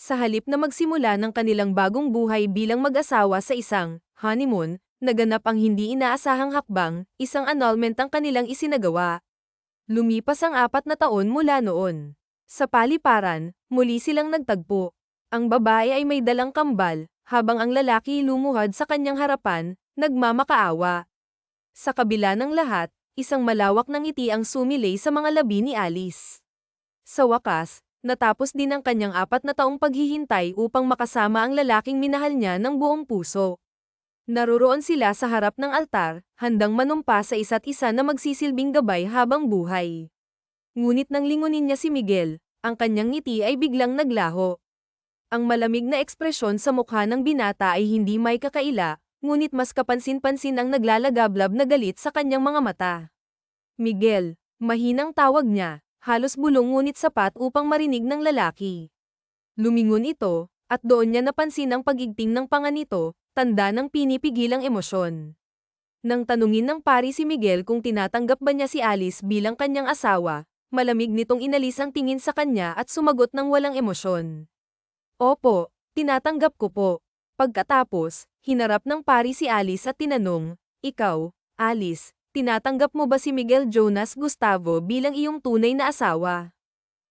Sa halip na magsimula ng kanilang bagong buhay bilang mag-asawa sa isang honeymoon, naganap ang hindi inaasahang hakbang, isang annulment ang kanilang isinagawa. Lumipas ang 4 na taon mula noon. Sa paliparan, muli silang nagtagpo. Ang babae ay may dalang kambal, habang ang lalaki lumuhad sa kanyang harapan, nagmamakaawa. Sa kabila ng lahat, isang malawak na ngiti ang sumilay sa mga labi ni Alice. Sa wakas, natapos din ang kanyang 4 na taong paghihintay upang makasama ang lalaking minahal niya ng buong puso. Naroroon sila sa harap ng altar, handang manumpa sa isa't isa na magsisilbing gabay habang buhay. Ngunit nang lingunin niya si Miguel, ang kanyang ngiti ay biglang naglaho. Ang malamig na ekspresyon sa mukha ng binata ay hindi may kakaila, ngunit mas kapansin-pansin ang naglalagablab na galit sa kanyang mga mata. Miguel, mahinang tawag niya, halos bulong ngunit sapat upang marinig ng lalaki. Lumingon ito, at doon niya napansin ang pagigting ng panga nito, tanda ng pinipigilang emosyon. Nang tanungin ng pari si Miguel kung tinatanggap ba niya si Alice bilang kanyang asawa, malamig nitong inalis ang tingin sa kanya at sumagot ng walang emosyon. Opo, tinatanggap ko po. Pagkatapos, hinarap ng pari si Alice at tinanong, ikaw, Alice, tinatanggap mo ba si Miguel Jonas Gustavo bilang iyong tunay na asawa?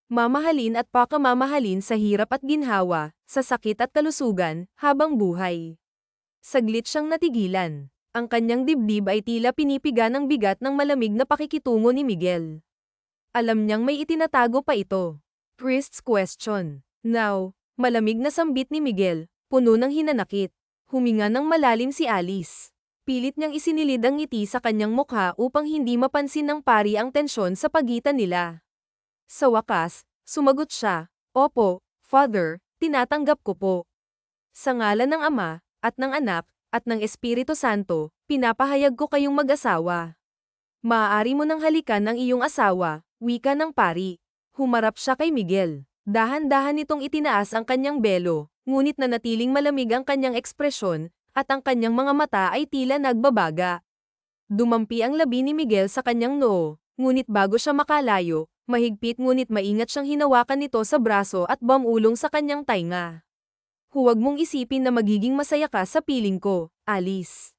Mamahalin at pakamamahalin sa hirap at ginhawa, sa sakit at kalusugan, habang buhay. Saglit siyang natigilan. Ang kanyang dibdib ay tila pinipiga ng bigat ng malamig na pakikitungo ni Miguel. Alam niyang may itinatago pa ito. Priest's question. Now, malamig na sambit ni Miguel, puno ng hinanakit. Huminga ng malalim si Alice. Pilit niyang isinilid ang ngiti sa kanyang mukha upang hindi mapansin ng pari ang tensyon sa pagitan nila. Sa wakas, sumagot siya, Opo, Father, tinatanggap ko po. Sa ngalan ng Ama, at ng Anak, at ng Espiritu Santo, pinapahayag ko kayong mag-asawa. Maaari mo nang halikan ng iyong asawa, wika ng pari. Humarap siya kay Miguel. Dahan-dahan nitong itinaas ang kanyang belo, ngunit nanatiling malamig ang kanyang ekspresyon, at ang kanyang mga mata ay tila nagbabaga. Dumampi ang labi ni Miguel sa kanyang noo, ngunit bago siya makalayo, mahigpit ngunit maingat siyang hinawakan nito sa braso at bumulong sa kanyang tainga. Huwag mong isipin na magiging masaya ka sa piling ko, Alice.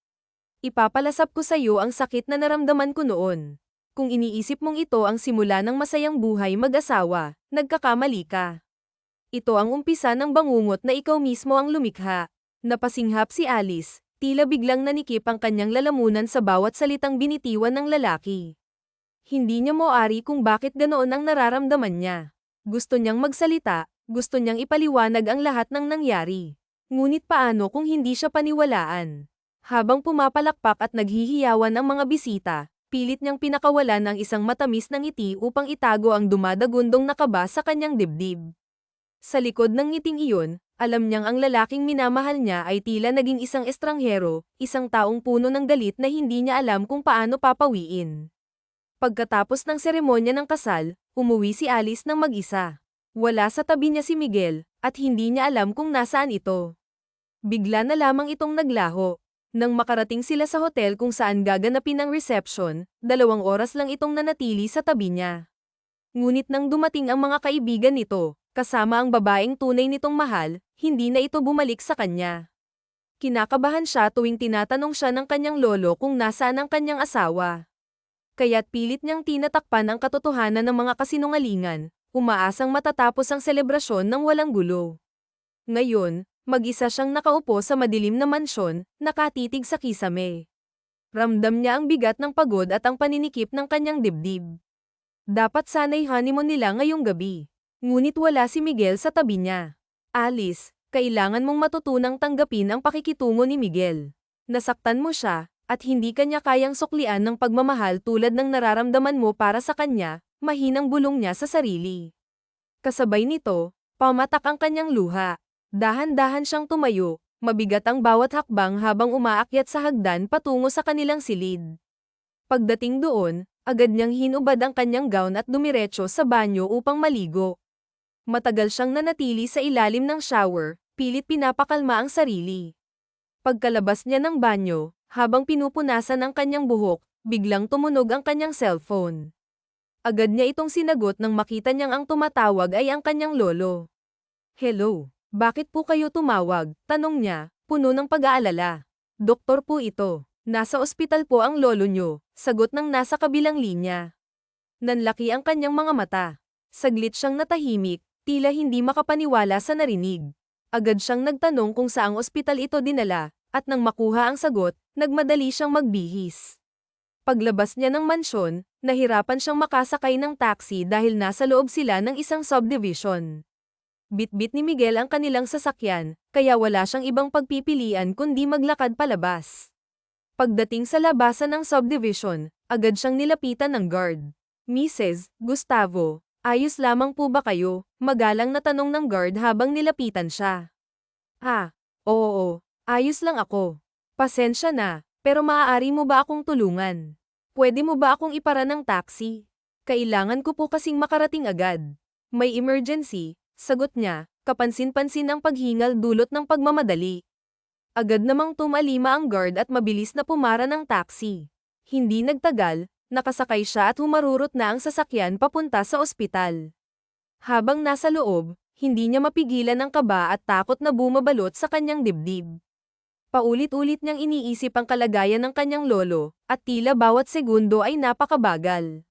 Ipapalasap ko sa iyo ang sakit na naramdaman ko noon. Kung iniisip mong ito ang simula ng masayang buhay mag-asawa, nagkakamali ka. Ito ang umpisa ng bangungot na ikaw mismo ang lumikha. Napasinghap si Alice, tila biglang nanikip ang kanyang lalamunan sa bawat salitang binitiwan ng lalaki. Hindi niya moari kung bakit ganoon ang nararamdaman niya. Gusto niyang magsalita, gusto niyang ipaliwanag ang lahat ng nangyari. Ngunit paano kung hindi siya paniwalaan? Habang pumapalakpak at naghihiyawan ang mga bisita, pilit niyang pinakawalan ang isang matamis na ngiti upang itago ang dumadagundong na kaba sa kanyang dibdib. Sa likod ng ngiting iyon, alam niyang ang lalaking minamahal niya ay tila naging isang estranghero, isang taong puno ng galit na hindi niya alam kung paano papawiin. Pagkatapos ng seremonya ng kasal, umuwi si Alice ng mag-isa. Wala sa tabi niya si Miguel, at hindi niya alam kung nasaan ito. Bigla na lamang itong naglaho. Nang makarating sila sa hotel kung saan gaganapin ang reception, 2 oras lang itong nanatili sa tabi niya. Ngunit nang dumating ang mga kaibigan nito, kasama ang babaeng tunay nitong mahal, hindi na ito bumalik sa kanya. Kinakabahan siya tuwing tinatanong siya ng kanyang lolo kung nasaan ang kanyang asawa. Kaya't pilit niyang tinatakpan ang katotohanan ng mga kasinungalingan, umaasang matatapos ang selebrasyon ng walang gulo. Ngayon, mag-isa siyang nakaupo sa madilim na mansyon, nakatitig sa kisame. Ramdam niya ang bigat ng pagod at ang paninikip ng kanyang dibdib. Dapat sana'y honeymoon nila ngayong gabi. Ngunit wala si Miguel sa tabi niya. Alice, kailangan mong matutunang tanggapin ang pakikitungo ni Miguel. Nasaktan mo siya, at hindi kanya kayang suklian ng pagmamahal tulad ng nararamdaman mo para sa kanya, mahinang bulong niya sa sarili. Kasabay nito, pamatak ang kanyang luha. Dahan-dahan siyang tumayo, mabigat ang bawat hakbang habang umaakyat sa hagdan patungo sa kanilang silid. Pagdating doon, agad niyang hinubad ang kanyang gown at dumiretso sa banyo upang maligo. Matagal siyang nanatili sa ilalim ng shower, pilit pinapakalma ang sarili. Pagkalabas niya ng banyo, habang pinupunasan ang kanyang buhok, biglang tumunog ang kanyang cellphone. Agad niya itong sinagot nang makita niyang ang tumatawag ay ang kanyang lolo. Hello. Bakit po kayo tumawag? Tanong niya, puno ng pag-aalala. Doktor po ito. Nasa ospital po ang lolo nyo, sagot ng nasa kabilang linya. Nanlaki ang kanyang mga mata. Saglit siyang natahimik, tila hindi makapaniwala sa narinig. Agad siyang nagtanong kung saang ospital ito dinala, at nang makuha ang sagot, nagmadali siyang magbihis. Paglabas niya ng mansyon, nahirapan siyang makasakay ng taxi dahil nasa loob sila ng isang subdivision. Bitbit ni Miguel ang kanilang sasakyan, kaya wala siyang ibang pagpipilian kundi maglakad palabas. Pagdating sa labasan ng subdivision, agad siyang nilapitan ng guard. Mrs. Gustavo, ayos lamang po ba kayo? Magalang na tanong ng guard habang nilapitan siya. Oo, ayos lang ako. Pasensya na, pero maaari mo ba akong tulungan? Pwede mo ba akong ipara ng taxi? Kailangan ko po kasing makarating agad. May emergency, sagot niya, kapansin-pansin ang paghingal dulot ng pagmamadali. Agad namang tumalima ang guard at mabilis na pumara ng taxi. Hindi nagtagal, nakasakay siya at humarurot na ang sasakyan papunta sa ospital. Habang nasa loob, hindi niya mapigilan ang kaba at takot na bumabalot sa kanyang dibdib. Paulit-ulit niyang iniisip ang kalagayan ng kanyang lolo, at tila bawat segundo ay napakabagal.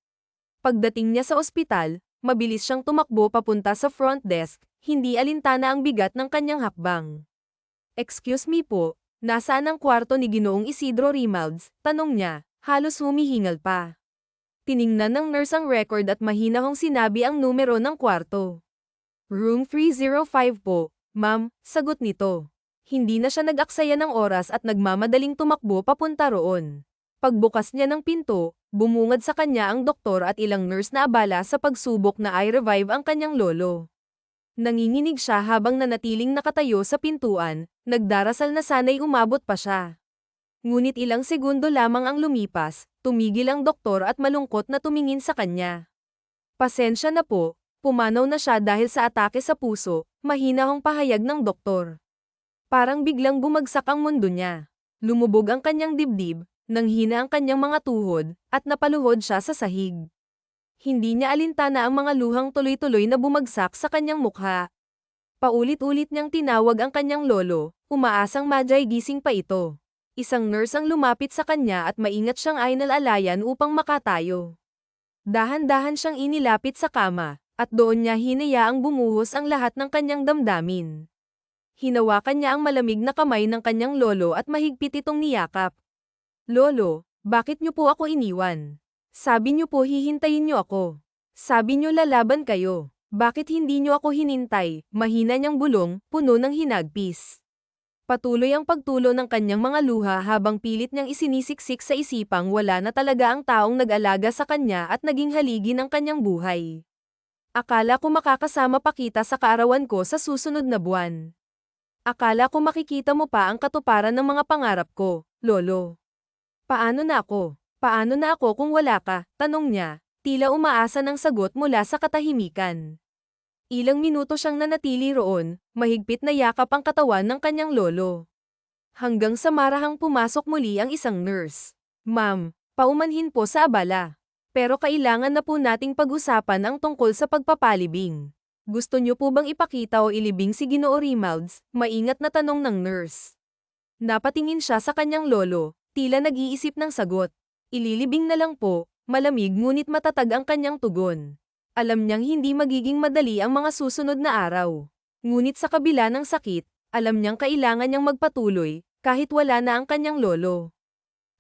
Pagdating niya sa ospital, mabilis siyang tumakbo papunta sa front desk, hindi alintana ang bigat ng kanyang hakbang. Excuse me po, nasaan ang kwarto ni Ginoong Isidro Rimalds? Tanong niya, halos humihingal pa. Tiningnan ng nurse ang record at mahinahong sinabi ang numero ng kwarto. Room 305 po, ma'am, sagot nito. Hindi na siya nag-aksaya ng oras at nagmamadaling tumakbo papunta roon. Pagbukas niya ng pinto, bumungad sa kanya ang doktor at ilang nurse na abala sa pagsubok na i-revive ang kanyang lolo. Nanginginig siya habang nanatiling nakatayo sa pintuan, nagdarasal na sana'y umabot pa siya. Ngunit ilang segundo lamang ang lumipas, tumigil ang doktor at malungkot na tumingin sa kanya. Pasensya na po, pumanaw na siya dahil sa atake sa puso, mahinahong pahayag ng doktor. Parang biglang bumagsak ang mundo niya. Lumubog ang kanyang dibdib, nanghina ang kanyang mga tuhod, at napaluhod siya sa sahig. Hindi niya alintana ang mga luhang tuloy-tuloy na bumagsak sa kanyang mukha. Paulit-ulit niyang tinawag ang kanyang lolo, umaasang madyay gising pa ito. Isang nurse ang lumapit sa kanya at maingat siyang ainalalayan upang makatayo. Dahan-dahan siyang inilapit sa kama, at doon niya hinayaang bumuhos ang lahat ng kanyang damdamin. Hinawakan niya ang malamig na kamay ng kanyang lolo at mahigpit itong niyakap. Lolo, bakit niyo po ako iniwan? Sabi niyo po hihintayin niyo ako. Sabi niyo lalaban kayo. Bakit hindi niyo ako hinintay? Mahina niyang bulong, puno ng hinagpis. Patuloy ang pagtulo ng kanyang mga luha habang pilit niyang isinisiksik sa isipang wala na talaga ang taong nag-alaga sa kanya at naging haligi ng kanyang buhay. Akala ko makakasama pa kita sa kaarawan ko sa susunod na buwan. Akala ko makikita mo pa ang katuparan ng mga pangarap ko, lolo. Paano na ako? Paano na ako kung wala ka? Tanong niya, tila umaasa ng sagot mula sa katahimikan. Ilang minuto siyang nanatili roon, mahigpit na yakap ang katawan ng kanyang lolo. Hanggang sa marahang pumasok muli ang isang nurse. Ma'am, paumanhin po sa abala. Pero kailangan na po nating pag-usapan ang tungkol sa pagpapalibing. Gusto niyo po bang ipakita o ilibing si Ginoo Rimalds? Maingat na tanong ng nurse. Napatingin siya sa kanyang lolo, tila nag-iisip ng sagot. Ililibing na lang po, malamig ngunit matatag ang kanyang tugon. Alam niyang hindi magiging madali ang mga susunod na araw. Ngunit sa kabila ng sakit, alam niyang kailangan niyang magpatuloy, kahit wala na ang kanyang lolo.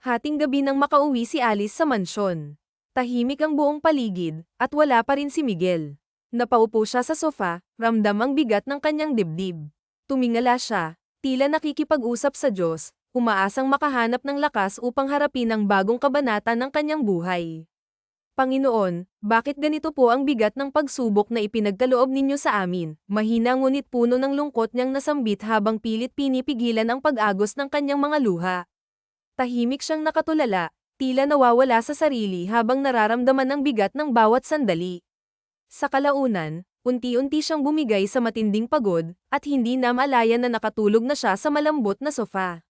Hating gabi nang makauwi si Alice sa mansyon. Tahimik ang buong paligid, at wala pa rin si Miguel. Napaupo siya sa sofa, ramdam ang bigat ng kanyang dibdib. Tumingala siya, tila nakikipag-usap sa Diyos, umaasang makahanap ng lakas upang harapin ang bagong kabanata ng kanyang buhay. Panginoon, bakit ganito po ang bigat ng pagsubok na ipinagkaloob ninyo sa amin? Mahina ngunit puno ng lungkot niyang nasambit habang pilit pinipigilan ang pag-agos ng kanyang mga luha. Tahimik siyang nakatulala, tila nawawala sa sarili habang nararamdaman ang bigat ng bawat sandali. Sa kalaunan, unti-unti siyang bumigay sa matinding pagod, at hindi na maalayan na nakatulog na siya sa malambot na sofa.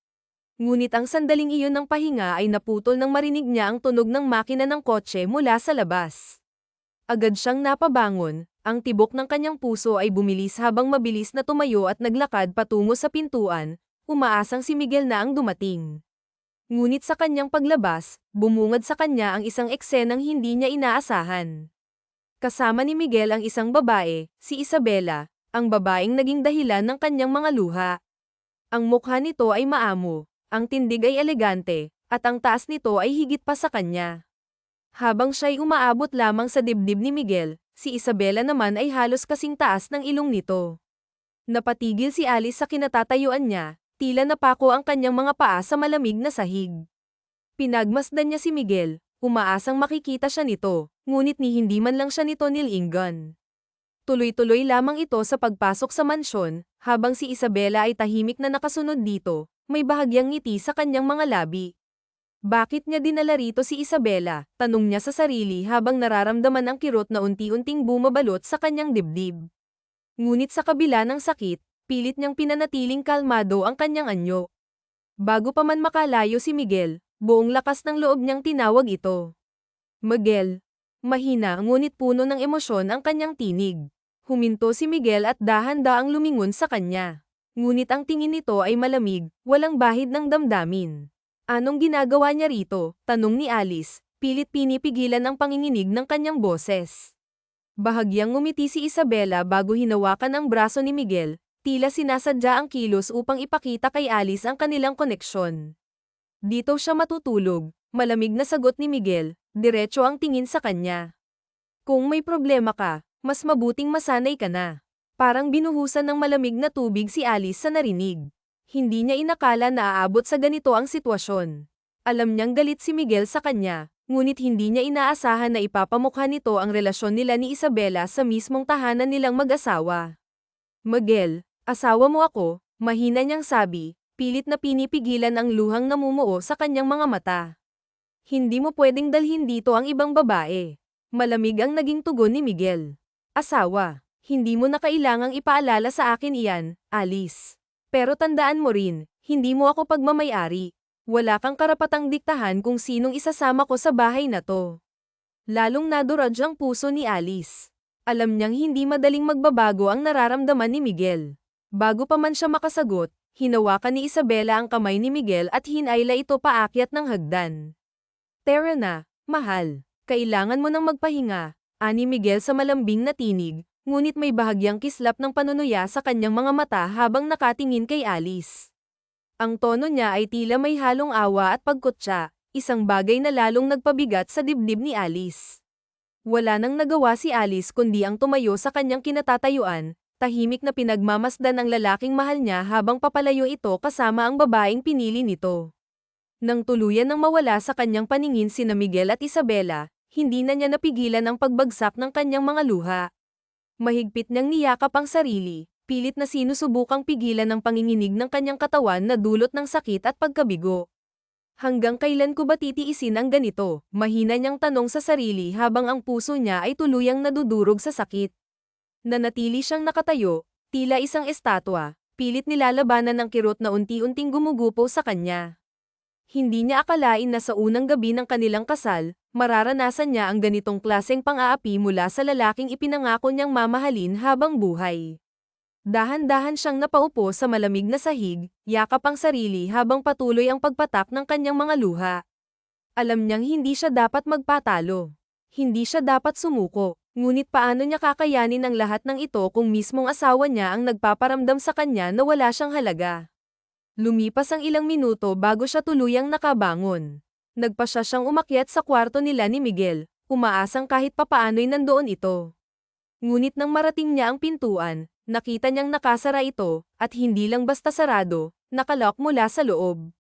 Ngunit ang sandaling iyon ng pahinga ay naputol nang marinig niya ang tunog ng makina ng kotse mula sa labas. Agad siyang napabangon, Ang tibok ng kanyang puso ay bumilis habang mabilis na tumayo at naglakad patungo sa pintuan, umaasang si Miguel na ang dumating. Ngunit sa kanyang paglabas, bumungad sa kanya ang isang eksenang hindi niya inaasahan. Kasama ni Miguel ang isang babae, si Isabela, ang babaeng naging dahilan ng kanyang mga luha. Ang mukha nito ay maamo, ang tindig ay elegante, at ang taas nito ay higit pa sa kanya. Habang siya'y umaabot lamang sa dibdib ni Miguel, si Isabela naman ay halos kasing taas ng ilong nito. Napatigil si Alice sa kinatatayuan niya, tila napako ang kanyang mga paa sa malamig na sahig. Pinagmasdan niya si Miguel, umaasang makikita siya nito, ngunit ni hindi man lang siya nito nilingon. Tuloy-tuloy lamang ito sa pagpasok sa mansyon, habang si Isabela ay tahimik na nakasunod dito, may bahagyang ngiti sa kanyang mga labi. Bakit niya dinala rito si Isabela? Tanong niya sa sarili habang nararamdaman ang kirot na unti-unting bumabalot sa kanyang dibdib. Ngunit sa kabila ng sakit, pilit niyang pinanatiling kalmado ang kanyang anyo. Bago pa man makalayo si Miguel, buong lakas ng loob niyang tinawag ito. Miguel. Mahina ngunit puno ng emosyon ang kanyang tinig. Huminto si Miguel at dahan-daang lumingon sa kanya. Ngunit ang tingin nito ay malamig, walang bahid ng damdamin. Anong ginagawa niya rito? Tanong ni Alice, pilit pinipigilan ang panginginig ng kanyang boses. Bahagyang ngumiti si Isabela bago hinawakan ang braso ni Miguel, tila sinasadya ang kilos upang ipakita kay Alice ang kanilang koneksyon. Dito siya matutulog, malamig na sagot ni Miguel, diretso ang tingin sa kanya. Kung may problema ka, mas mabuting masanay ka na. Parang binuhusan ng malamig na tubig si Alice sa narinig. Hindi niya inakala na aabot sa ganito ang sitwasyon. Alam niyang galit si Miguel sa kanya, ngunit hindi niya inaasahan na ipapamukha nito ang relasyon nila ni Isabela sa mismong tahanan nilang mag-asawa. Miguel, asawa mo ako, mahina niyang sabi, pilit na pinipigilan ang luhang namumuo sa kanyang mga mata. Hindi mo pwedeng dalhin dito ang ibang babae. Malamig ang naging tugon ni Miguel. Asawa, hindi mo na kailangang ipaalala sa akin iyan, Alice. Pero tandaan mo rin, hindi mo ako pagmamayari. Wala kang karapatang diktahan kung sinong isasama ko sa bahay na to. Lalong nadurog ang puso ni Alice. Alam niyang hindi madaling magbabago ang nararamdaman ni Miguel. Bago pa man siya makasagot, hinawakan ni Isabela ang kamay ni Miguel at hinayla ito paakyat ng hagdan. Tara na, mahal. Kailangan mo nang magpahinga, ani Miguel sa malambing na tinig, ngunit may bahagyang kislap ng panunuya sa kanyang mga mata habang nakatingin kay Alice. Ang tono niya ay tila may halong awa at pagkutya, isang bagay na lalong nagpabigat sa dibdib ni Alice. Wala nang nagawa si Alice kundi ang tumayo sa kanyang kinatatayuan, tahimik na pinagmamasdan ang lalaking mahal niya habang papalayo ito kasama ang babaeng pinili nito. Nang tuluyan nang mawala sa kanyang paningin sina Miguel at Isabela, hindi na niya napigilan ang pagbagsak ng kanyang mga luha. Mahigpit niyang niyakap ang sarili, pilit na sinusubukang pigilan ang panginginig ng kanyang katawan na dulot ng sakit at pagkabigo. Hanggang kailan ko ba titiisin ang ganito? Mahina niyang tanong sa sarili habang ang puso niya ay tuluyang nadudurog sa sakit. Nanatili siyang nakatayo, tila isang estatwa, pilit nilalabanan ng kirot na unti-unting gumugupo sa kanya. Hindi niya akalain na sa unang gabi ng kanilang kasal, mararanasan niya ang ganitong klaseng pang-aapi mula sa lalaking ipinangako niyang mamahalin habang buhay. Dahan-dahan siyang napaupo sa malamig na sahig, yakap ang sarili habang patuloy ang pagpatak ng kanyang mga luha. Alam niyang hindi siya dapat magpatalo. Hindi siya dapat sumuko, ngunit paano niya kakayanin ang lahat ng ito kung mismong asawa niya ang nagpaparamdam sa kanya na wala siyang halaga. Lumipas ang ilang minuto bago siya tuluyang nakabangon. Nagpasya siyang umakyat sa kwarto nila ni Miguel, umaasang kahit papaano'y nandoon ito. Ngunit nang marating niya ang pintuan, nakita niyang nakasara ito, at hindi lang basta sarado, nakalock mula sa loob.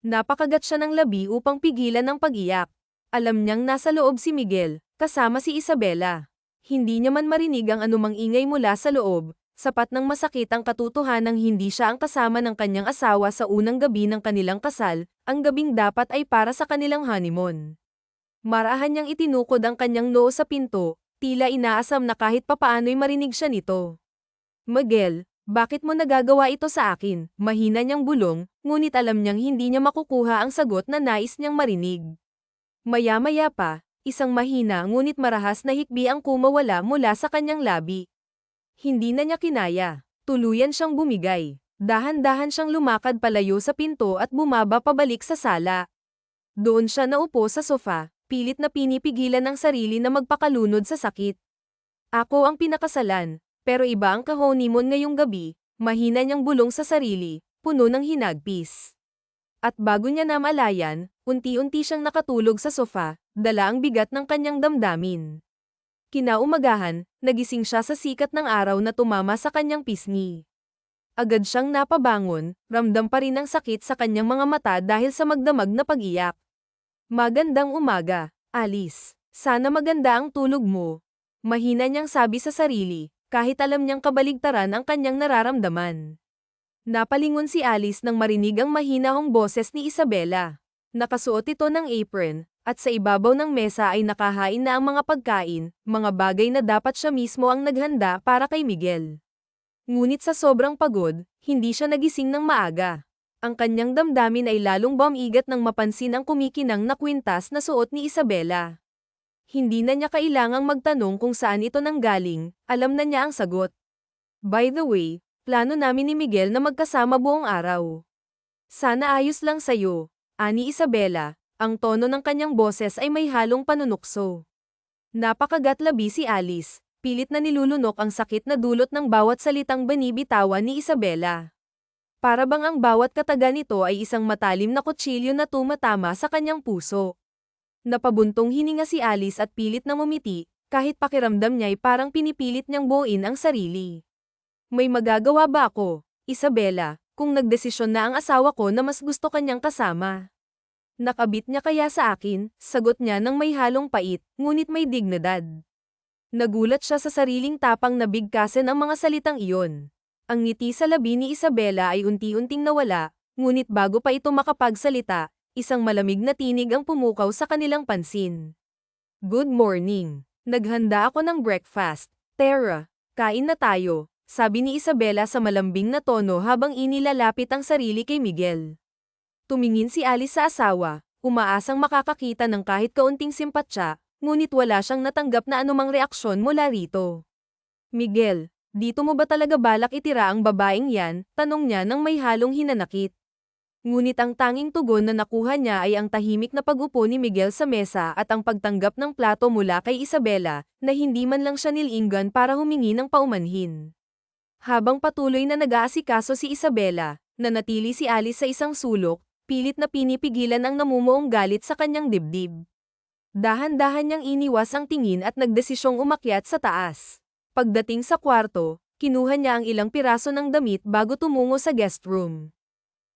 Napakagat siya ng labi upang pigilan ang pag-iyak. Alam niyang nasa loob si Miguel, kasama si Isabela. Hindi niya man marinig ang anumang ingay mula sa loob. Sapat ng masakit ang katotohanang hindi siya ang kasama ng kanyang asawa sa unang gabi ng kanilang kasal, ang gabing dapat ay para sa kanilang honeymoon. Marahan niyang itinukod ang kanyang noo sa pinto, tila inaasam na kahit papaano'y marinig siya nito. Miguel, bakit mo nagagawa ito sa akin? Mahina niyang bulong, ngunit alam niyang hindi niya makukuha ang sagot na nais niyang marinig. Maya-maya pa, Isang mahina ngunit marahas na hikbi ang kumawala mula sa kanyang labi. Hindi na niya kinaya. Tuluyan siyang bumigay. Dahan-dahan siyang lumakad palayo sa pinto at bumaba pabalik sa sala. Doon siya naupo sa sofa, pilit na pinipigilan ang sarili na magpakalunod sa sakit. Ako ang pinakasalan, pero iba ang kahonimon ngayong gabi, mahina niyang bulong sa sarili, puno ng hinagpis. At bago niya namalayan, unti-unti siyang nakatulog sa sofa, dala ang bigat ng kanyang damdamin. Kinaumagahan, nagising siya sa sikat ng araw na tumama sa kanyang pisngi. Agad siyang napabangon, ramdam pa rin ang sakit sa kanyang mga mata dahil sa magdamag na pag-iyak. Magandang umaga, Alice. Sana maganda ang tulog mo. Mahina niyang sabi sa sarili, kahit alam niyang kabaligtaran ang kanyang nararamdaman. Napalingon si Alice nang marinig ang mahinahong boses ni Isabela. Nakasuot ito ng apron, at sa ibabaw ng mesa ay nakahain na ang mga pagkain, mga bagay na dapat siya mismo ang naghanda para kay Miguel. Ngunit sa sobrang pagod, hindi siya nagising ng maaga. Ang kanyang damdamin ay lalong bumigat nang mapansin ang kumikinang na kwintas na suot ni Isabela. Hindi na niya kailangang magtanong kung saan ito nanggaling, alam na niya ang sagot. By the way, plano namin ni Miguel na magkasama buong araw. Sana ayos lang sayo, ani Isabela, ang tono ng kanyang boses ay may halong panunukso. Napakagatlabi si Alice, pilit na nilulunok ang sakit na dulot ng bawat salitang binibitawan ni Isabela. Para bang ang bawat kataga nito ay isang matalim na kutsilyo na tumatama sa kanyang puso. Napabuntong hininga si Alice at pilit na ngumiti, kahit pakiramdam niya ay parang pinipilit niyang buuin ang sarili. May magagawa ba ako, Isabela, kung nagdesisyon na ang asawa ko na mas gusto kanyang kasama? Nakabit niya kaya sa akin, sagot niya ng may halong pait, ngunit may dignidad. Nagulat siya sa sariling tapang na bigkasin ang mga salitang iyon. Ang ngiti sa labi ni Isabela ay unti-unting nawala, ngunit bago pa ito makapagsalita, isang malamig na tinig ang pumukaw sa kanilang pansin. Good morning. Naghanda ako ng breakfast. Tara, kain na tayo, sabi ni Isabela sa malambing na tono habang inilalapit ang sarili kay Miguel. Tumingin si Alice sa asawa, umaasang makakakita ng kahit kaunting simpatsya, ngunit wala siyang natanggap na anumang reaksyon mula rito. Miguel, dito mo ba talaga balak itira ang babaeng yan? Tanong niya nang may halong hinanakit. Ngunit ang tanging tugon na nakuha niya ay ang tahimik na pag-upo ni Miguel sa mesa at ang pagtanggap ng plato mula kay Isabela, na hindi man lang siya nilinggan para humingi ng paumanhin. Habang patuloy na nag-aasikaso si Isabela, nanatili si Alice sa isang sulok, pilit na pinipigilan ang namumuong galit sa kanyang dibdib. Dahan-dahan niyang iniwas ang tingin at nagdesisyong umakyat sa taas. Pagdating sa kwarto, kinuha niya ang ilang piraso ng damit bago tumungo sa guest room.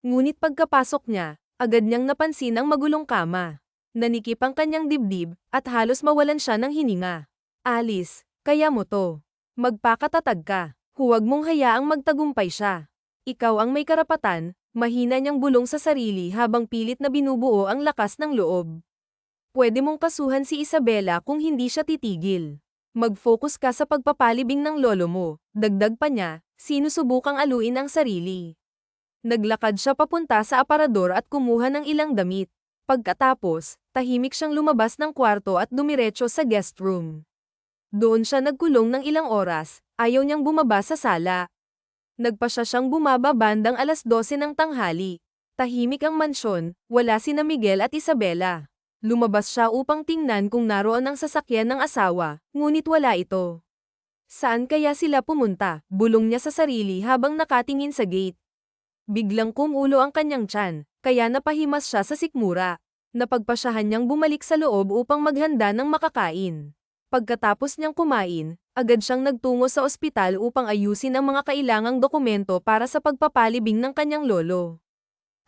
Ngunit pagkapasok niya, agad niyang napansin ang magulong kama. Nanikip ang kanyang dibdib, at halos mawalan siya ng hininga. Alice, kaya mo to. Magpakatatag ka. Huwag mong hayaang magtagumpay siya. Ikaw ang may karapatan, mahina niyang bulong sa sarili habang pilit na binubuo ang lakas ng loob. Pwede mong kasuhan si Isabela kung hindi siya titigil. Mag-focus ka sa pagpapalibing ng lolo mo, dagdag pa niya, sinusubukang aluin ang sarili. Naglakad siya papunta sa aparador at kumuha ng ilang damit. Pagkatapos, tahimik siyang lumabas ng kwarto at dumiretso sa guest room. Doon siya nagkulong ng ilang oras, ayaw niyang bumaba sa sala. Nagpasya siyang bumaba bandang 12:00 ng tanghali. Tahimik ang mansyon, wala sina Miguel at Isabela. Lumabas siya upang tingnan kung naroon ang sasakyan ng asawa, ngunit wala ito. Saan kaya sila pumunta? Bulong niya sa sarili habang nakatingin sa gate. Biglang kumulo ang kanyang tiyan, kaya napahimas siya sa sikmura. Napagpasyahan niyang bumalik sa loob upang maghanda ng makakain. Pagkatapos niyang kumain, agad siyang nagtungo sa ospital upang ayusin ang mga kailangang dokumento para sa pagpapalibing ng kanyang lolo.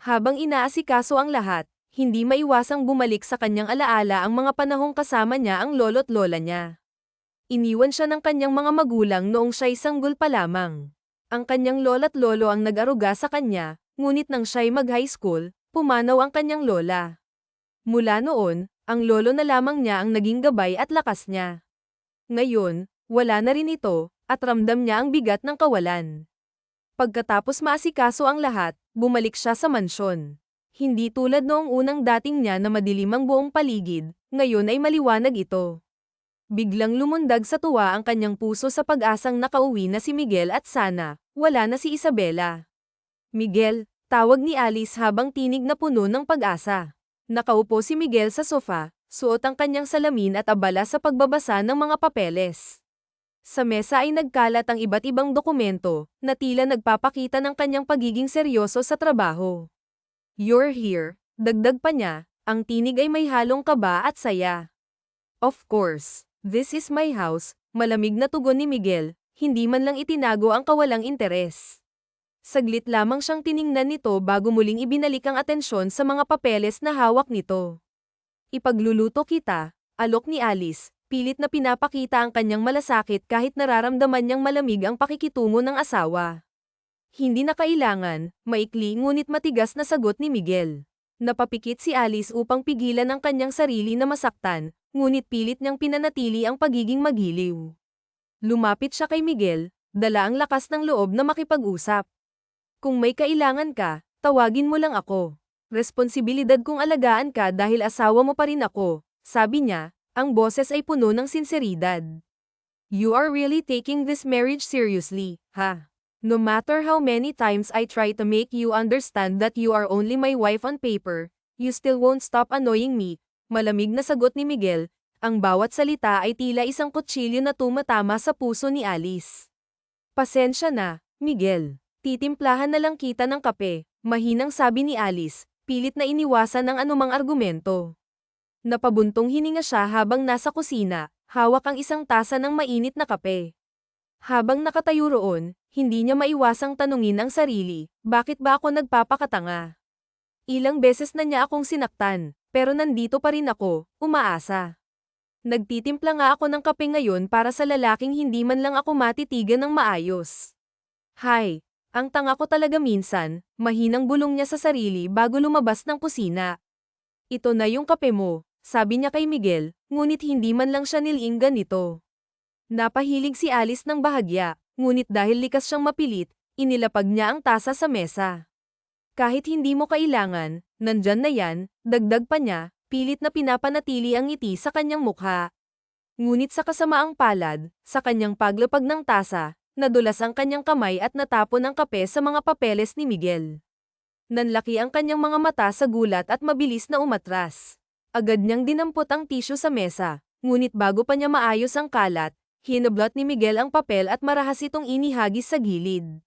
Habang inaasikaso ang lahat, hindi maiwasang bumalik sa kanyang alaala ang mga panahong kasama niya ang lolo't lola niya. Iniwan siya ng kanyang mga magulang noong siya'y sanggol pa lamang. Ang kanyang lola't lolo ang nag-aruga sa kanya, ngunit nang siya'y mag-high school, pumanaw ang kanyang lola. Mula noon, ang lolo na lamang niya ang naging gabay at lakas niya. Ngayon, wala na rin ito, at ramdam niya ang bigat ng kawalan. Pagkatapos maasikaso ang lahat, bumalik siya sa mansyon. Hindi tulad noong unang dating niya na madilim ang buong paligid, ngayon ay maliwanag ito. Biglang lumundag sa tuwa ang kanyang puso sa pag-asang nakauwi na si Miguel at sana, wala na si Isabela. Miguel, tawag ni Alice habang tinig na puno ng pag-asa. Nakaupo si Miguel sa sofa, suot ang kanyang salamin at abala sa pagbabasa ng mga papeles. Sa mesa ay nagkalat ang iba't ibang dokumento, na tila nagpapakita ng kanyang pagiging seryoso sa trabaho. "You're here," dagdag pa niya, ang tinig ay may halong kaba at saya. "Of course, this is my house," malamig na tugon ni Miguel, hindi man lang itinago ang kawalang interes. Saglit lamang siyang tiningnan nito bago muling ibinalik ang atensyon sa mga papeles na hawak nito. "Ipagluluto kita," alok ni Alice, pilit na pinapakita ang kanyang malasakit kahit nararamdaman niyang malamig ang pakikitungo ng asawa. "Hindi na kailangan," maikli ngunit matigas na sagot ni Miguel. Napapikit si Alice upang pigilan ang kanyang sarili na masaktan, ngunit pilit niyang pinanatili ang pagiging magiliw. Lumapit siya kay Miguel, dala ang lakas ng loob na makipag-usap. "Kung may kailangan ka, tawagin mo lang ako. Responsibilidad kong alagaan ka dahil asawa mo pa rin ako," sabi niya, ang boses ay puno ng sinseridad. "You are really taking this marriage seriously, ha? No matter how many times I try to make you understand that you are only my wife on paper, you still won't stop annoying me," malamig na sagot ni Miguel, ang bawat salita ay tila isang kutsilyo na tumatama sa puso ni Alice. "Pasensya na, Miguel. Titimplahan na lang kita ng kape," mahinang sabi ni Alice, pilit na iniwasan ang anumang argumento. Napabuntong hininga siya habang nasa kusina, hawak ang isang tasa ng mainit na kape. Habang nakatayo roon, hindi niya maiwasang tanungin ang sarili, bakit ba ako nagpapakatanga? Ilang beses na niya akong sinaktan, pero nandito pa rin ako, umaasa. Nagtitimpla nga ako ng kape ngayon para sa lalaking hindi man lang ako matitigan ng maayos. Hay, ang tanga ko talaga minsan, mahinang bulong niya sa sarili bago lumabas ng kusina. "Ito na yung kape mo," sabi niya kay Miguel, ngunit hindi man lang siya nilinggan nito. Napahilig si Alice ng bahagya, ngunit dahil likas siyang mapilit, inilapag niya ang tasa sa mesa. "Kahit hindi mo kailangan, nandyan na yan," dagdag pa niya, pilit na pinapanatili ang ngiti sa kanyang mukha. Ngunit sa kasamaang palad, sa kanyang paglapag ng tasa, nadulas ang kanyang kamay at natapon ang kape sa mga papeles ni Miguel. Nanlaki ang kanyang mga mata sa gulat at mabilis na umatras. Agad niyang dinampot ang tisyo sa mesa, ngunit bago pa niya maayos ang kalat, hinablot ni Miguel ang papel at marahas itong inihagis sa gilid.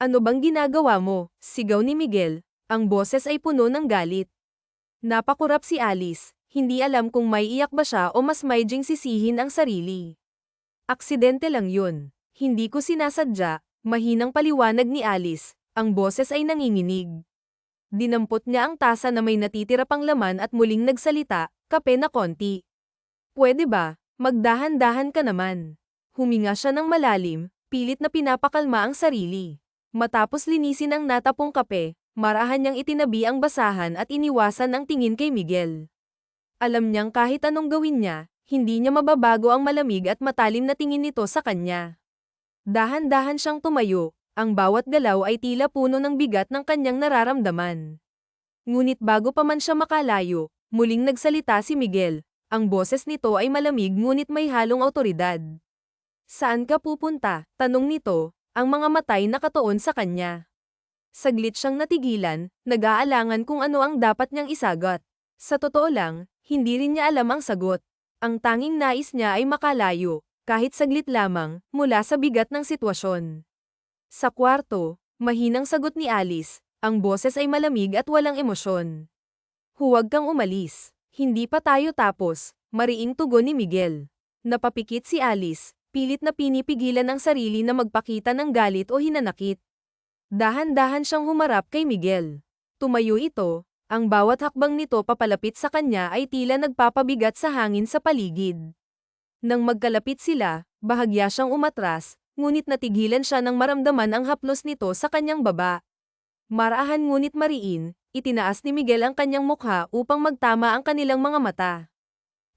"Ano bang ginagawa mo?" sigaw ni Miguel, ang boses ay puno ng galit. Napakurap si Alice, hindi alam kung may iyak ba siya o mas mayding sisihin ang sarili. "Aksidente lang yun. Hindi ko sinasadya," mahinang paliwanag ni Alice, ang boses ay nanginginig. Dinampot niya ang tasa na may natitira pang laman at muling nagsalita, "Kape na konti. Pwede ba? Magdahan-dahan ka naman." Huminga siya ng malalim, pilit na pinapakalma ang sarili. Matapos linisin ang natapong kape, marahan niyang itinabi ang basahan at iniwasan ang tingin kay Miguel. Alam niyang kahit anong gawin niya, hindi niya mababago ang malamig at matalim na tingin nito sa kanya. Dahan-dahan siyang tumayo, ang bawat galaw ay tila puno ng bigat ng kanyang nararamdaman. Ngunit bago pa man siya makalayo, muling nagsalita si Miguel. Ang boses nito ay malamig ngunit may halong awtoridad. "Saan ka pupunta?" tanong nito, ang mga matay nakatuon sa kanya. Saglit siyang natigilan, nag-aalangan kung ano ang dapat niyang isagot. Sa totoo lang, hindi rin niya alam ang sagot. Ang tanging nais niya ay makalayo, kahit saglit lamang, mula sa bigat ng sitwasyon. "Sa kwarto," mahinang sagot ni Alice, ang boses ay malamig at walang emosyon. "Huwag kang umalis. Hindi pa tayo tapos," mariing tugon ni Miguel. Napapikit si Alice, pilit na pinipigilan ang sarili na magpakita ng galit o hinanakit. Dahan-dahan siyang humarap kay Miguel. Tumayo ito, ang bawat hakbang nito papalapit sa kanya ay tila nagpapabigat sa hangin sa paligid. Nang magkalapit sila, bahagya siyang umatras, ngunit natigilan siya nang maramdaman ang haplos nito sa kanyang baba. Marahan ngunit mariin, itinaas ni Miguel ang kanyang mukha upang magtama ang kanilang mga mata.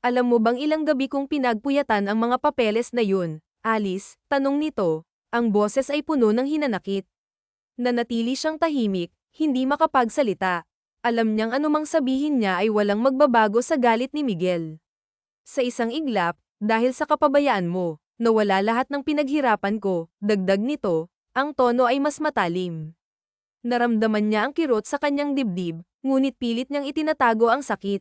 "Alam mo bang ilang gabi kong pinagpuyatan ang mga papeles na yun, Alice?" tanong nito, ang boses ay puno ng hinanakit. Nanatili siyang tahimik, hindi makapagsalita. Alam niyang anumang sabihin niya ay walang magbabago sa galit ni Miguel. Sa isang iglap, dahil sa kapabayaan mo, nawala lahat ng pinaghirapan ko, dagdag nito, ang tono ay mas matalim. Naramdaman niya ang kirot sa kanyang dibdib, ngunit pilit niyang itinatago ang sakit.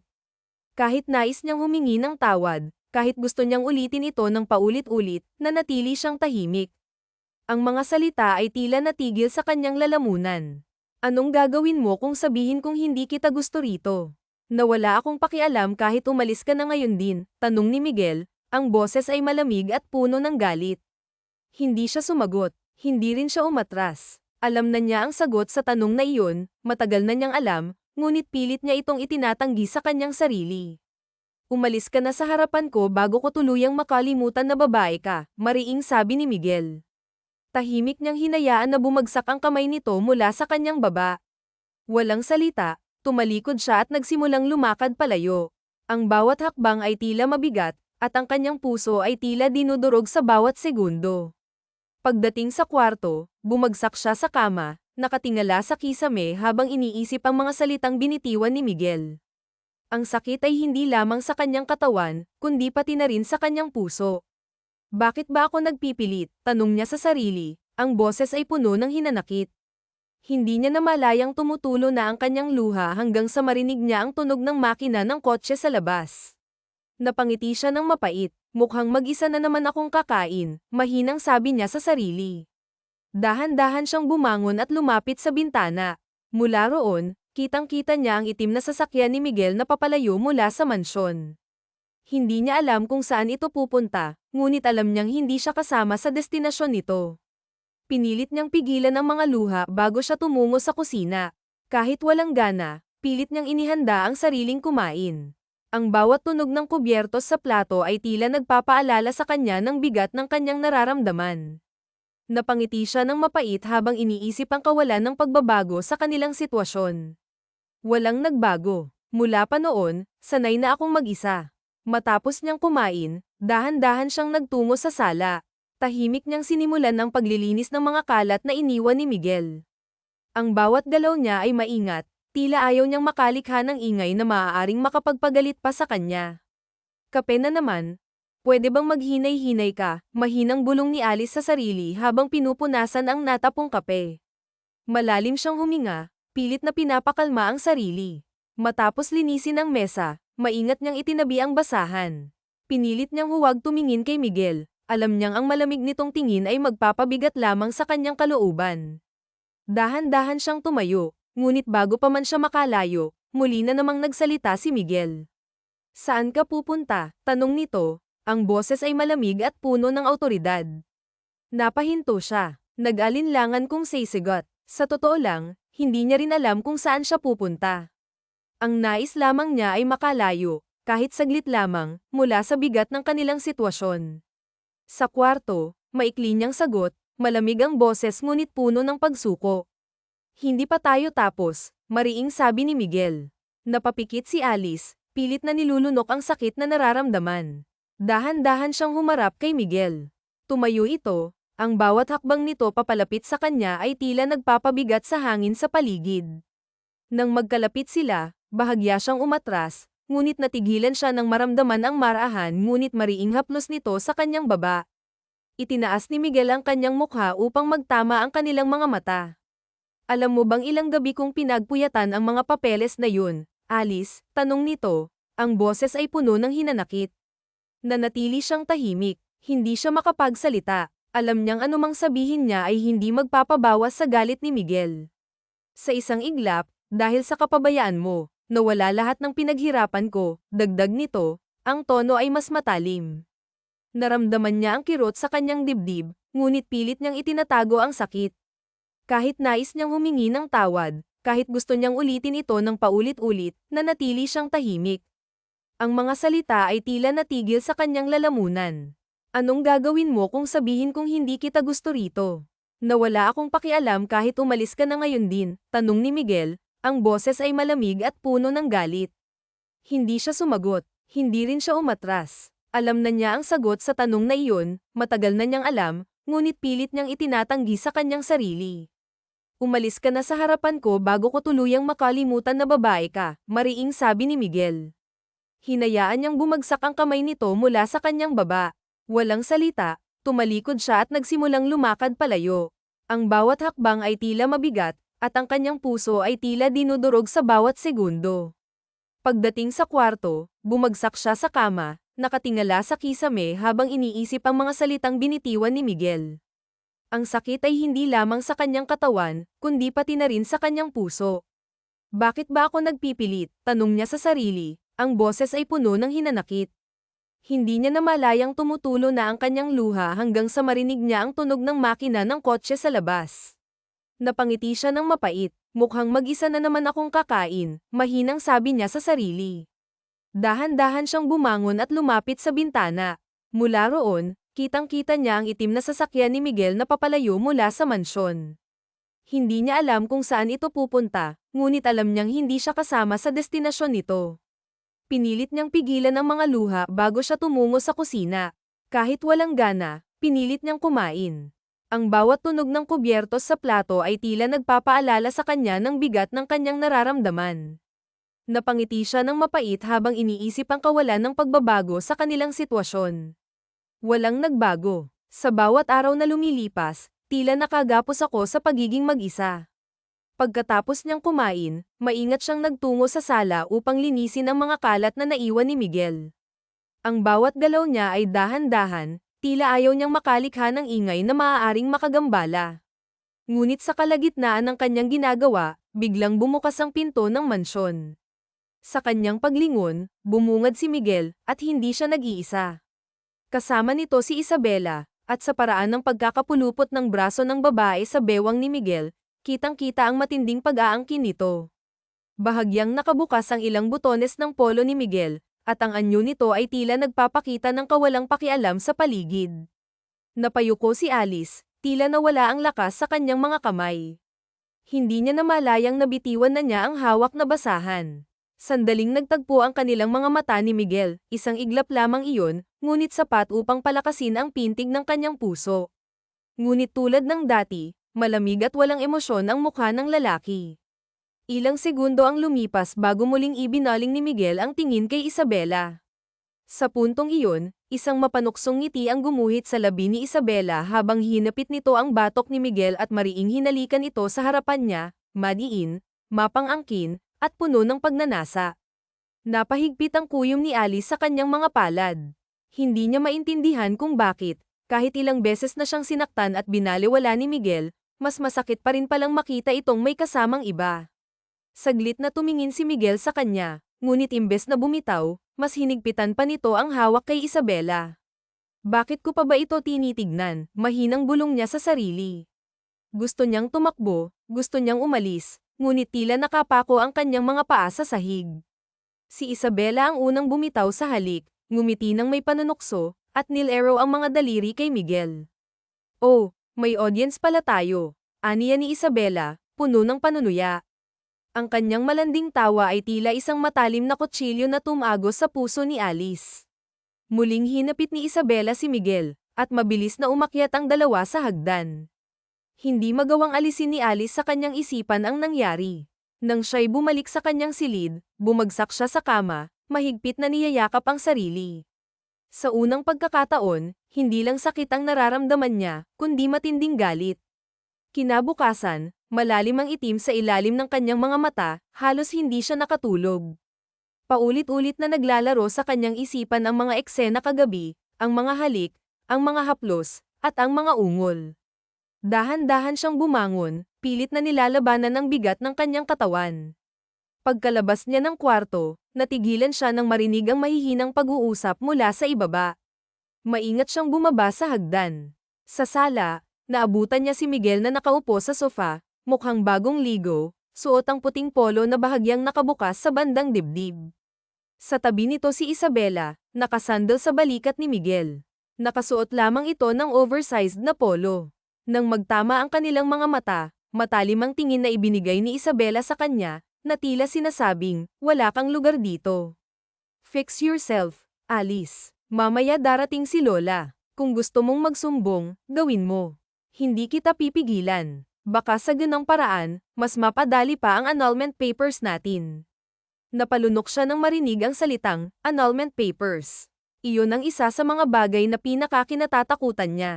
Kahit nais niyang humingi ng tawad, kahit gusto niyang ulitin ito ng paulit-ulit, nanatili siyang tahimik. Ang mga salita ay tila natigil sa kanyang lalamunan. Anong gagawin mo kung sabihin kong hindi kita gusto rito? Nawala akong pakialam kahit umalis ka na ngayon din, tanong ni Miguel, ang boses ay malamig at puno ng galit. Hindi siya sumagot, hindi rin siya umatras. Alam na niya ang sagot sa tanong na iyon, matagal na niyang alam, ngunit pilit niya itong itinatanggi sa kanyang sarili. Umalis ka na sa harapan ko bago ko tuluyang makalimutan na babae ka, mariing sabi ni Miguel. Tahimik niyang hinayaan na bumagsak ang kamay nito mula sa kanyang baba. Walang salita, tumalikod siya at nagsimulang lumakad palayo. Ang bawat hakbang ay tila mabigat, at ang kanyang puso ay tila dinudurog sa bawat segundo. Pagdating sa kwarto, bumagsak siya sa kama, nakatingala sa kisame habang iniisip ang mga salitang binitiwan ni Miguel. Ang sakit ay hindi lamang sa kanyang katawan, kundi pati na rin sa kanyang puso. Bakit ba ako nagpipilit? Tanong niya sa sarili, ang boses ay puno ng hinanakit. Hindi niya namalayang tumutulo na ang kanyang luha hanggang sa marinig niya ang tunog ng makina ng kotse sa labas. Napangiti siya ng mapait, mukhang mag-isa na naman akong kakain, mahinang sabi niya sa sarili. Dahan-dahan siyang bumangon at lumapit sa bintana. Mula roon, kitang-kita niya ang itim na sasakyan ni Miguel na papalayo mula sa mansyon. Hindi niya alam kung saan ito pupunta, ngunit alam niyang hindi siya kasama sa destinasyon nito. Pinilit niyang pigilan ang mga luha bago siya tumungo sa kusina. Kahit walang gana, pilit niyang inihanda ang sariling kumain. Ang bawat tunog ng kubyertos sa plato ay tila nagpapaalala sa kanya ng bigat ng kanyang nararamdaman. Napangiti siya ng mapait habang iniisip ang kawalan ng pagbabago sa kanilang sitwasyon. Walang nagbago. Mula pa noon, sanay na akong mag-isa. Matapos niyang kumain, dahan-dahan siyang nagtungo sa sala. Tahimik niyang sinimulan ang paglilinis ng mga kalat na iniwan ni Miguel. Ang bawat galaw niya ay maingat, tila ayaw niyang makalikha ng ingay na maaaring makapagpagalit pa sa kanya. Kape na naman. Pwede bang maghinay-hinay ka? Mahinang bulong ni Alice sa sarili habang pinupunasan ang natapong kape. Malalim siyang huminga, pilit na pinapakalma ang sarili. Matapos linisin ang mesa, maingat niyang itinabi ang basahan. Pinilit niyang huwag tumingin kay Miguel. Alam niyang ang malamig nitong tingin ay magpapabigat lamang sa kanyang kalooban. Dahan-dahan siyang tumayo, ngunit bago pa man siya makalayo, muli na namang nagsalita si Miguel. Saan ka pupunta? Tanong nito, ang boses ay malamig at puno ng awtoridad. Napahinto siya, nag-alinlangan kung sisigot. Sa totoo lang, hindi niya rin alam kung saan siya pupunta. Ang nais lamang niya ay makalayo, kahit saglit lamang, mula sa bigat ng kanilang sitwasyon. Sa kwarto, maikli niyang sagot, malamig ang boses ngunit puno ng pagsuko. Hindi pa tayo tapos, mariing sabi ni Miguel. Napapikit si Alice, pilit na nilulunok ang sakit na nararamdaman. Dahan-dahan siyang humarap kay Miguel. Tumayo ito, ang bawat hakbang nito papalapit sa kanya ay tila nagpapabigat sa hangin sa paligid. Nang magkalapit sila, bahagya siyang umatras, ngunit natigilan siya nang maramdaman ang marahan ngunit mariing haplos nito sa kanyang baba. Itinaas ni Miguel ang kanyang mukha upang magtama ang kanilang mga mata. Alam mo bang ilang gabi kong pinagpuyatan ang mga papeles na yun, Alice? Tanong nito, ang boses ay puno ng hinanakit. Nanatili siyang tahimik, hindi siya makapagsalita. Alam niyang anumang sabihin niya ay hindi magpapabawas sa galit ni Miguel. Sa isang iglap, dahil sa kapabayaan mo, nawala lahat ng pinaghirapan ko, dagdag nito, ang tono ay mas matalim. Naramdaman niya ang kirot sa kanyang dibdib, ngunit pilit niyang itinatago ang sakit. Kahit nais niyang humingi ng tawad, kahit gusto niyang ulitin ito ng paulit-ulit, nanatili siyang tahimik. Ang mga salita ay tila natigil sa kanyang lalamunan. Anong gagawin mo kung sabihin kong hindi kita gusto rito? Nawala akong pakialam kahit umalis ka na ngayon din, tanong ni Miguel. Ang boses ay malamig at puno ng galit. Hindi siya sumagot, hindi rin siya umatras. Alam na niya ang sagot sa tanong na iyon, matagal na niyang alam, ngunit pilit niyang itinatanggi sa kanyang sarili. Umalis ka na sa harapan ko bago ko tuluyang makalimutan na babae ka, mariing sabi ni Miguel. Hinayaan niyang bumagsak ang kamay nito mula sa kanyang baba. Walang salita, tumalikod siya at nagsimulang lumakad palayo. Ang bawat hakbang ay tila mabigat, at ang kanyang puso ay tila dinudurog sa bawat segundo. Pagdating sa kwarto, bumagsak siya sa kama, nakatingala sa kisame habang iniisip ang mga salitang binitiwan ni Miguel. Ang sakit ay hindi lamang sa kanyang katawan, kundi pati na rin sa kanyang puso. Bakit ba ako nagpipilit? Tanong niya sa sarili, ang boses ay puno ng hinanakit. Hindi niya namalayang tumutulo na ang kanyang luha hanggang sa marinig niya ang tunog ng makina ng kotse sa labas. Napangiti siya ng mapait, mukhang mag-isa na naman akong kakain, mahinang sabi niya sa sarili. Dahan-dahan siyang bumangon at lumapit sa bintana. Mula roon, kitang-kita niya ang itim na sasakyan ni Miguel na papalayo mula sa mansyon. Hindi niya alam kung saan ito pupunta, ngunit alam niyang hindi siya kasama sa destinasyon nito. Pinilit niyang pigilan ang mga luha bago siya tumungo sa kusina. Kahit walang gana, pinilit niyang kumain. Ang bawat tunog ng kubyertos sa plato ay tila nagpapaalala sa kanya ng bigat ng kanyang nararamdaman. Napangiti siya ng mapait habang iniisip ang kawalan ng pagbabago sa kanilang sitwasyon. Walang nagbago. Sa bawat araw na lumilipas, tila nakagapos ako sa pagiging mag-isa. Pagkatapos niyang kumain, maingat siyang nagtungo sa sala upang linisin ang mga kalat na naiwan ni Miguel. Ang bawat galaw niya ay dahan-dahan, tila ayaw niyang makalikha ng ingay na maaaring makagambala. Ngunit sa kalagitnaan ng kanyang ginagawa, biglang bumukas ang pinto ng mansyon. Sa kanyang paglingon, bumungad si Miguel, at hindi siya nag-iisa. Kasama nito si Isabela, at sa paraan ng pagkakapulupot ng braso ng babae sa bewang ni Miguel, kitang-kita ang matinding pag-aangkin nito. Bahagyang nakabukas ang ilang butones ng polo ni Miguel, at ang anyo nito ay tila nagpapakita ng kawalang pakialam sa paligid. Napayuko si Alice, tila nawala ang lakas sa kanyang mga kamay. Hindi niya namalayang nabitiwan na niya ang hawak na basahan. Sandaling nagtagpo ang kanilang mga mata ni Miguel, isang iglap lamang iyon, ngunit sapat upang palakasin ang pintig ng kanyang puso. Ngunit tulad ng dati, malamig at walang emosyon ang mukha ng lalaki. Ilang segundo ang lumipas bago muling ibinaling ni Miguel ang tingin kay Isabela. Sa puntong iyon, isang mapanuksong ngiti ang gumuhit sa labi ni Isabela habang hinapit nito ang batok ni Miguel at mariing hinalikan ito sa harapan niya, madiin, mapang-angkin, at puno ng pagnanasa. Napahigpit ang kuyom ni Alice sa kanyang mga palad. Hindi niya maintindihan kung bakit, kahit ilang beses na siyang sinaktan at binaliwala ni Miguel, mas masakit pa rin palang makita itong may kasamang iba. Saglit na tumingin si Miguel sa kanya, ngunit imbes na bumitaw, mas hinigpitan pa nito ang hawak kay Isabela. Bakit ko pa ba ito tinitignan? Mahinang bulong niya sa sarili. Gusto niyang tumakbo, gusto niyang umalis, ngunit tila nakapako ang kanyang mga paa sa sahig. Si Isabela ang unang bumitaw sa halik, ngumiti ng may panunukso, at nilaro ang mga daliri kay Miguel. Oh, may audience pala tayo, aniya ni Isabela, puno ng panunuya. Ang kanyang malanding tawa ay tila isang matalim na kutsilyo na tumagos sa puso ni Alice. Muling hinapit ni Isabela si Miguel, at mabilis na umakyat ang dalawa sa hagdan. Hindi magawang alisin ni Alice sa kanyang isipan ang nangyari. Nang siya'y bumalik sa kanyang silid, bumagsak siya sa kama, mahigpit na niyayakap ang sarili. Sa unang pagkakataon, hindi lang sakit ang nararamdaman niya, kundi matinding galit. Kinabukasan, malalim ang itim sa ilalim ng kanyang mga mata, halos hindi siya nakatulog. Paulit-ulit na naglalaro sa kanyang isipan ang mga eksena kagabi, ang mga halik, ang mga haplos, at ang mga ungol. Dahan-dahan siyang bumangon, pilit na nilalabanan ang bigat ng kanyang katawan. Pagkalabas niya ng kwarto, natigilan siya nang marinig ang mahihinang pag-uusap mula sa ibaba. Maingat siyang bumaba sa hagdan. Sa sala, naabutan niya si Miguel na nakaupo sa sofa, mukhang bagong ligo, suot ang puting polo na bahagyang nakabukas sa bandang dibdib. Sa tabi nito si Isabela, nakasandal sa balikat ni Miguel. Nakasuot lamang ito ng oversized na polo. Nang magtama ang kanilang mga mata, matalim ang tingin na ibinigay ni Isabela sa kanya, na tila sinasabing, wala kang lugar dito. Fix yourself, Alice. Mamaya darating si Lola. Kung gusto mong magsumbong, gawin mo. Hindi kita pipigilan. Baka sa ganong paraan, mas mapadali pa ang annulment papers natin. Napalunok siya nang marinig ang salitang, annulment papers. Iyon ang isa sa mga bagay na pinakakinatatakutan niya.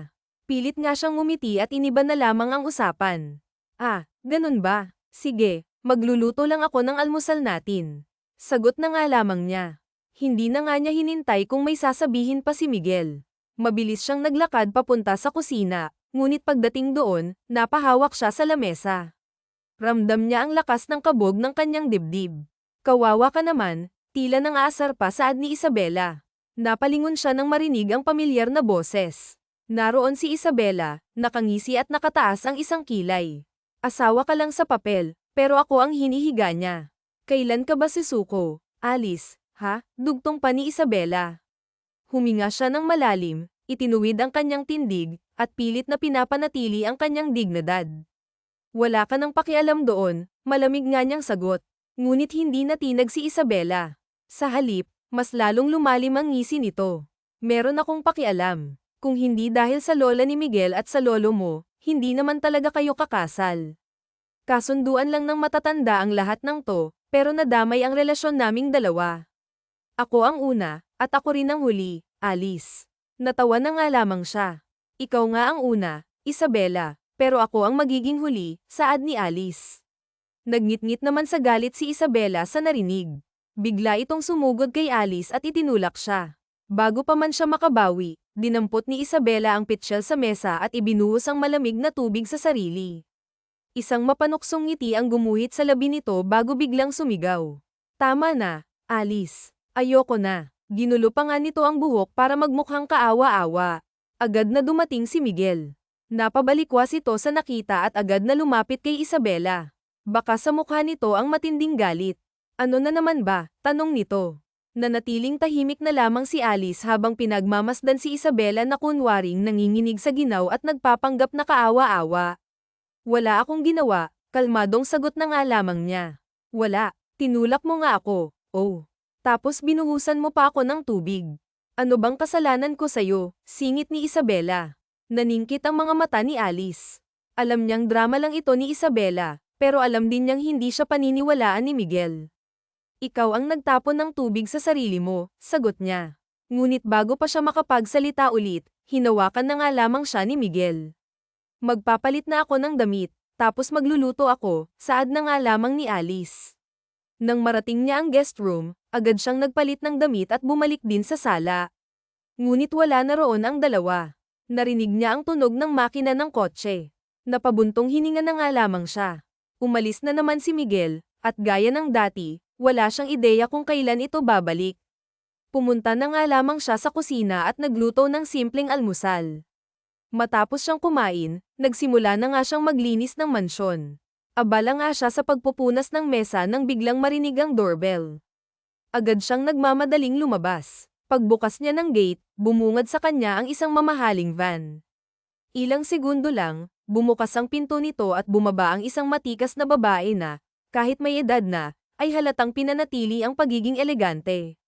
Pilit nga siyang ngumiti at iniba na lamang ang usapan. Ah, ganun ba? Sige, magluluto lang ako ng almusal natin. Sagot na nga lamang niya. Hindi na nga niya hinintay kung may sasabihin pa si Miguel. Mabilis siyang naglakad papunta sa kusina. Ngunit pagdating doon, napahawak siya sa lamesa. Ramdam niya ang lakas ng kabog ng kanyang dibdib. Kawawa ka naman, tila nang aasar pa saad ni Isabela. Napalingon siya nang marinig ang pamilyar na boses. Naroon si Isabela, nakangisi at nakataas ang isang kilay. Asawa ka lang sa papel, pero ako ang hinihiga niya. Kailan ka ba susuko, Alice, ha? Dugtong pa ni Isabela. Huminga siya ng malalim, itinuwid ang kanyang tindig, at pilit na pinapanatili ang kanyang dignidad. Wala ka nang pakialam doon, malamig nga niyang sagot. Ngunit hindi natinag si Isabela. Sa halip, mas lalong lumalim ang ngisi nito. Meron akong pakialam. Kung hindi dahil sa lola ni Miguel at sa lolo mo, hindi naman talaga kayo kakasal. Kasunduan lang ng matatanda ang lahat ng to, pero nadamay ang relasyon naming dalawa. Ako ang una, at ako rin ang huli, Alice. Natawa na nga lamang siya. Ikaw nga ang una, Isabela, pero ako ang magiging huli, saad ni Alice. Nagngit-ngit naman sa galit si Isabela sa narinig. Bigla itong sumugod kay Alice at itinulak siya. Bago pa man siya makabawi, dinampot ni Isabela ang pitsyel sa mesa at ibinuhos ang malamig na tubig sa sarili. Isang mapanuksong ngiti ang gumuhit sa labi nito bago biglang sumigaw. Tama na, Alice. Ayoko na. Ginulo pa nga nito ang buhok para magmukhang kaawa-awa. Agad na dumating si Miguel. Napabalikwas ito sa nakita at agad na lumapit kay Isabela. Baka sa mukha nito ang matinding galit. Ano na naman ba? Tanong nito. Nanatiling tahimik na lamang si Alice habang pinagmamasdan si Isabela na kunwaring nanginginig sa ginaw at nagpapanggap na kaawa-awa. Wala akong ginawa, kalmadong sagot na nga lamang niya. Wala, tinulak mo nga ako, oh. Tapos binuhusan mo pa ako ng tubig. Ano bang kasalanan ko sa'yo? Singit ni Isabela. Naningkit ang mga mata ni Alice. Alam niyang drama lang ito ni Isabela, pero alam din niyang hindi siya paniniwalaan ni Miguel. Ikaw ang nagtapon ng tubig sa sarili mo, sagot niya. Ngunit bago pa siya makapagsalita ulit, hinawakan na nga lamang siya ni Miguel. Magpapalit na ako ng damit, tapos magluluto ako, saad na nga lamang ni Alice. Nang marating niya ang guest room, agad siyang nagpalit ng damit at bumalik din sa sala. Ngunit wala na roon ang dalawa. Narinig niya ang tunog ng makina ng kotse. Napabuntong hininga na nga lamang siya. Umalis na naman si Miguel, at gaya ng dati, wala siyang ideya kung kailan ito babalik. Pumunta na nga lamang siya sa kusina at nagluto ng simpleng almusal. Matapos siyang kumain, nagsimula na nga siyang maglinis ng mansyon. Abala nga siya sa pagpupunas ng mesa nang biglang marinig ang doorbell. Agad siyang nagmamadaling lumabas. Pagbukas niya ng gate, bumungad sa kanya ang isang mamahaling van. Ilang segundo lang, bumukas ang pinto nito at bumaba ang isang matikas na babae na, kahit may edad na, ay halatang pinanatili ang pagiging elegante.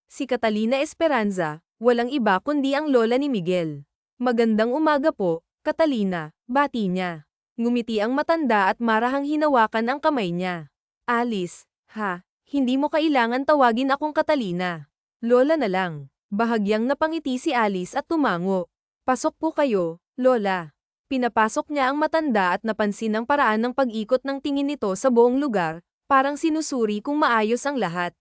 Si Catalina Esperanza, walang iba kundi ang lola ni Miguel. Magandang umaga po, Catalina, bati niya. Ngumiti ang matanda at marahang hinawakan ang kamay niya. Alice, ha, hindi mo kailangan tawagin akong Catalina. Lola na lang. Bahagyang napangiti si Alice at tumango. Pasok po kayo, Lola. Pinapasok niya ang matanda at napansin ang paraan ng pag-ikot ng tingin nito sa buong lugar, parang sinusuri kung maayos ang lahat.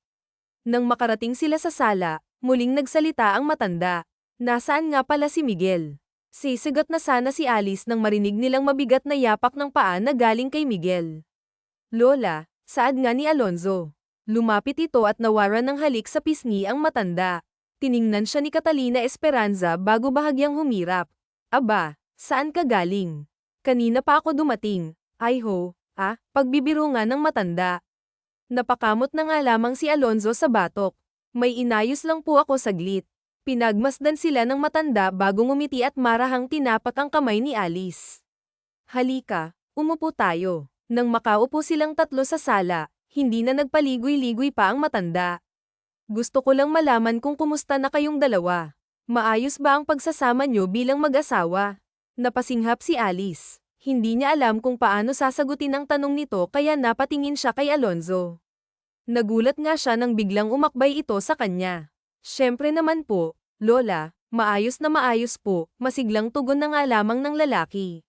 Nang makarating sila sa sala, muling nagsalita ang matanda. Nasaan nga pala si Miguel? Sisigat na sana si Alice nang marinig nilang mabigat na yapak ng paa na galing kay Miguel. Lola, saad nga ni Alonzo. Lumapit ito at nawaran ng halik sa pisngi ang matanda. Tiningnan siya ni Catalina Esperanza bago bahagyang humirap. Aba, saan ka galing? Kanina pa ako dumating. Ay ho, pagbibiro nga ng matanda. Napakamot na nga lamang si Alonzo sa batok. May inayos lang po ako saglit. Pinagmasdan sila ng matanda bago ngumiti at marahang tinapak ang kamay ni Alice. Halika, umupo tayo. Nang makaupo silang tatlo sa sala, hindi na nagpaligoy-ligoy pa ang matanda. Gusto ko lang malaman kung kumusta na kayong dalawa. Maayos ba ang pagsasama nyo bilang mag-asawa? Napasinghap si Alice. Hindi niya alam kung paano sasagutin ang tanong nito kaya napatingin siya kay Alonzo. Nagulat nga siya nang biglang umakbay ito sa kanya. Siyempre naman po, Lola, maayos na maayos po, masiglang tugon na nga lamang ng lalaki.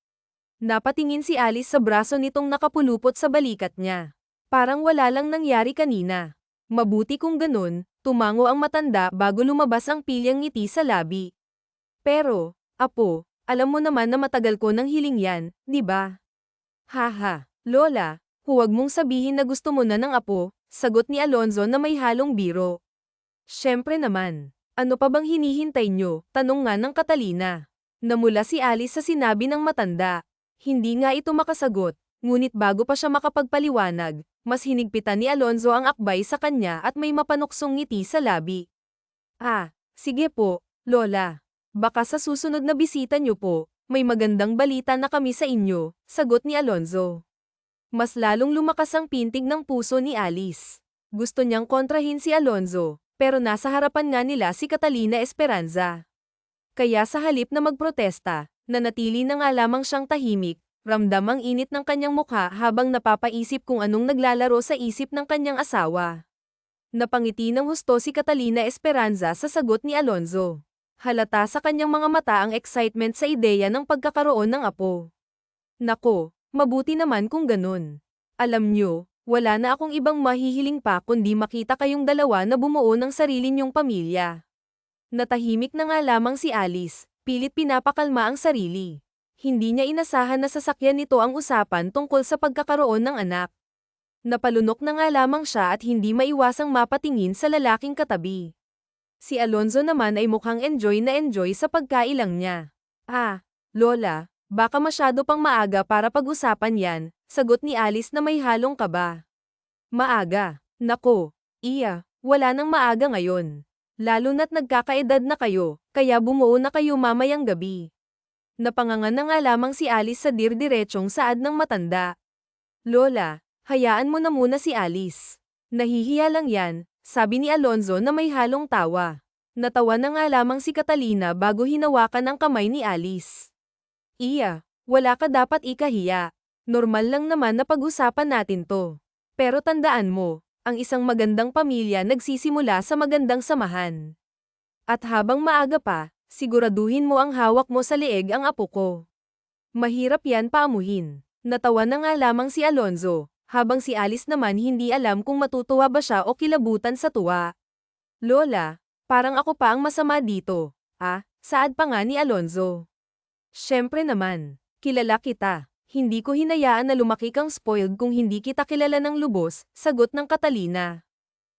Napatingin si Alice sa braso nitong nakapulupot sa balikat niya. Parang wala lang nangyari kanina. Mabuti kung ganun, tumango ang matanda bago lumabas ang pilyang ngiti sa labi. Pero, Apo, alam mo naman na matagal ko nang hiling yan, di ba? Haha, Lola, huwag mong sabihin na gusto mo na ng apo, sagot ni Alonzo na may halong biro. Siyempre naman. Ano pa bang hinihintay nyo? Tanong nga ng Catalina. Namula si Alice sa sinabi ng matanda. Hindi nga ito makasagot, ngunit bago pa siya makapagpaliwanag, mas hinigpitan ni Alonzo ang akbay sa kanya at may mapanuksong ngiti sa labi. Ah, sige po, Lola. Baka sa susunod na bisita nyo po, may magandang balita na kami sa inyo, sagot ni Alonzo. Mas lalong lumakas ang pintig ng puso ni Alice. Gusto niyang kontrahin si Alonzo, pero nasa harapan nga nila si Catalina Esperanza. Kaya sa halip na magprotesta, nanatili na nga lamang siyang tahimik, ramdam ang init ng kanyang mukha habang napapaisip kung anong naglalaro sa isip ng kanyang asawa. Napangiti ng husto si Catalina Esperanza sa sagot ni Alonzo. Halata sa kanyang mga mata ang excitement sa ideya ng pagkakaroon ng apo. Nako, mabuti naman kung ganun. Alam nyo, wala na akong ibang mahihiling pa kundi makita kayong dalawa na bumuo ng sarili nyong pamilya. Natahimik na nga lamang si Alice, pilit pinapakalma ang sarili. Hindi niya inasahan na sasakyan nito ang usapan tungkol sa pagkakaroon ng anak. Napalunok na nga lamang siya at hindi maiwasang mapatingin sa lalaking katabi. Si Alonzo naman ay mukhang enjoy sa pagkailang niya. Ah, Lola, baka masyado pang maaga para pag-usapan yan, sagot ni Alice na may halong kaba. Maaga? Nako, iya, wala nang maaga ngayon. Lalo na't nagkakaedad na kayo, kaya bumuo na kayo mamayang gabi. Napangangan na nga lamang si Alice sa dirdiretsong saad ng matanda. Lola, hayaan mo na muna si Alice. Nahihiya lang yan, sabi ni Alonzo na may halong tawa. Natawa na nga lamang si Catalina bago hinawakan ang kamay ni Alice. Iya, wala ka dapat ikahiya. Normal lang naman na pag-usapan natin to. Pero tandaan mo, ang isang magandang pamilya nagsisimula sa magandang samahan. At habang maaga pa, siguraduhin mo ang hawak mo sa leeg ang apo ko. Mahirap yan paamuhin. Natawa na nga lamang si Alonzo, habang si Alice naman hindi alam kung matutuwa ba siya o kilabutan sa tuwa. Lola, parang ako pa ang masama dito. Ah, saad pa nga ni Alonzo. Siyempre naman, kilala kita. Hindi ko hinayaan na lumaki kang spoiled kung hindi kita kilala ng lubos, sagot ng Catalina.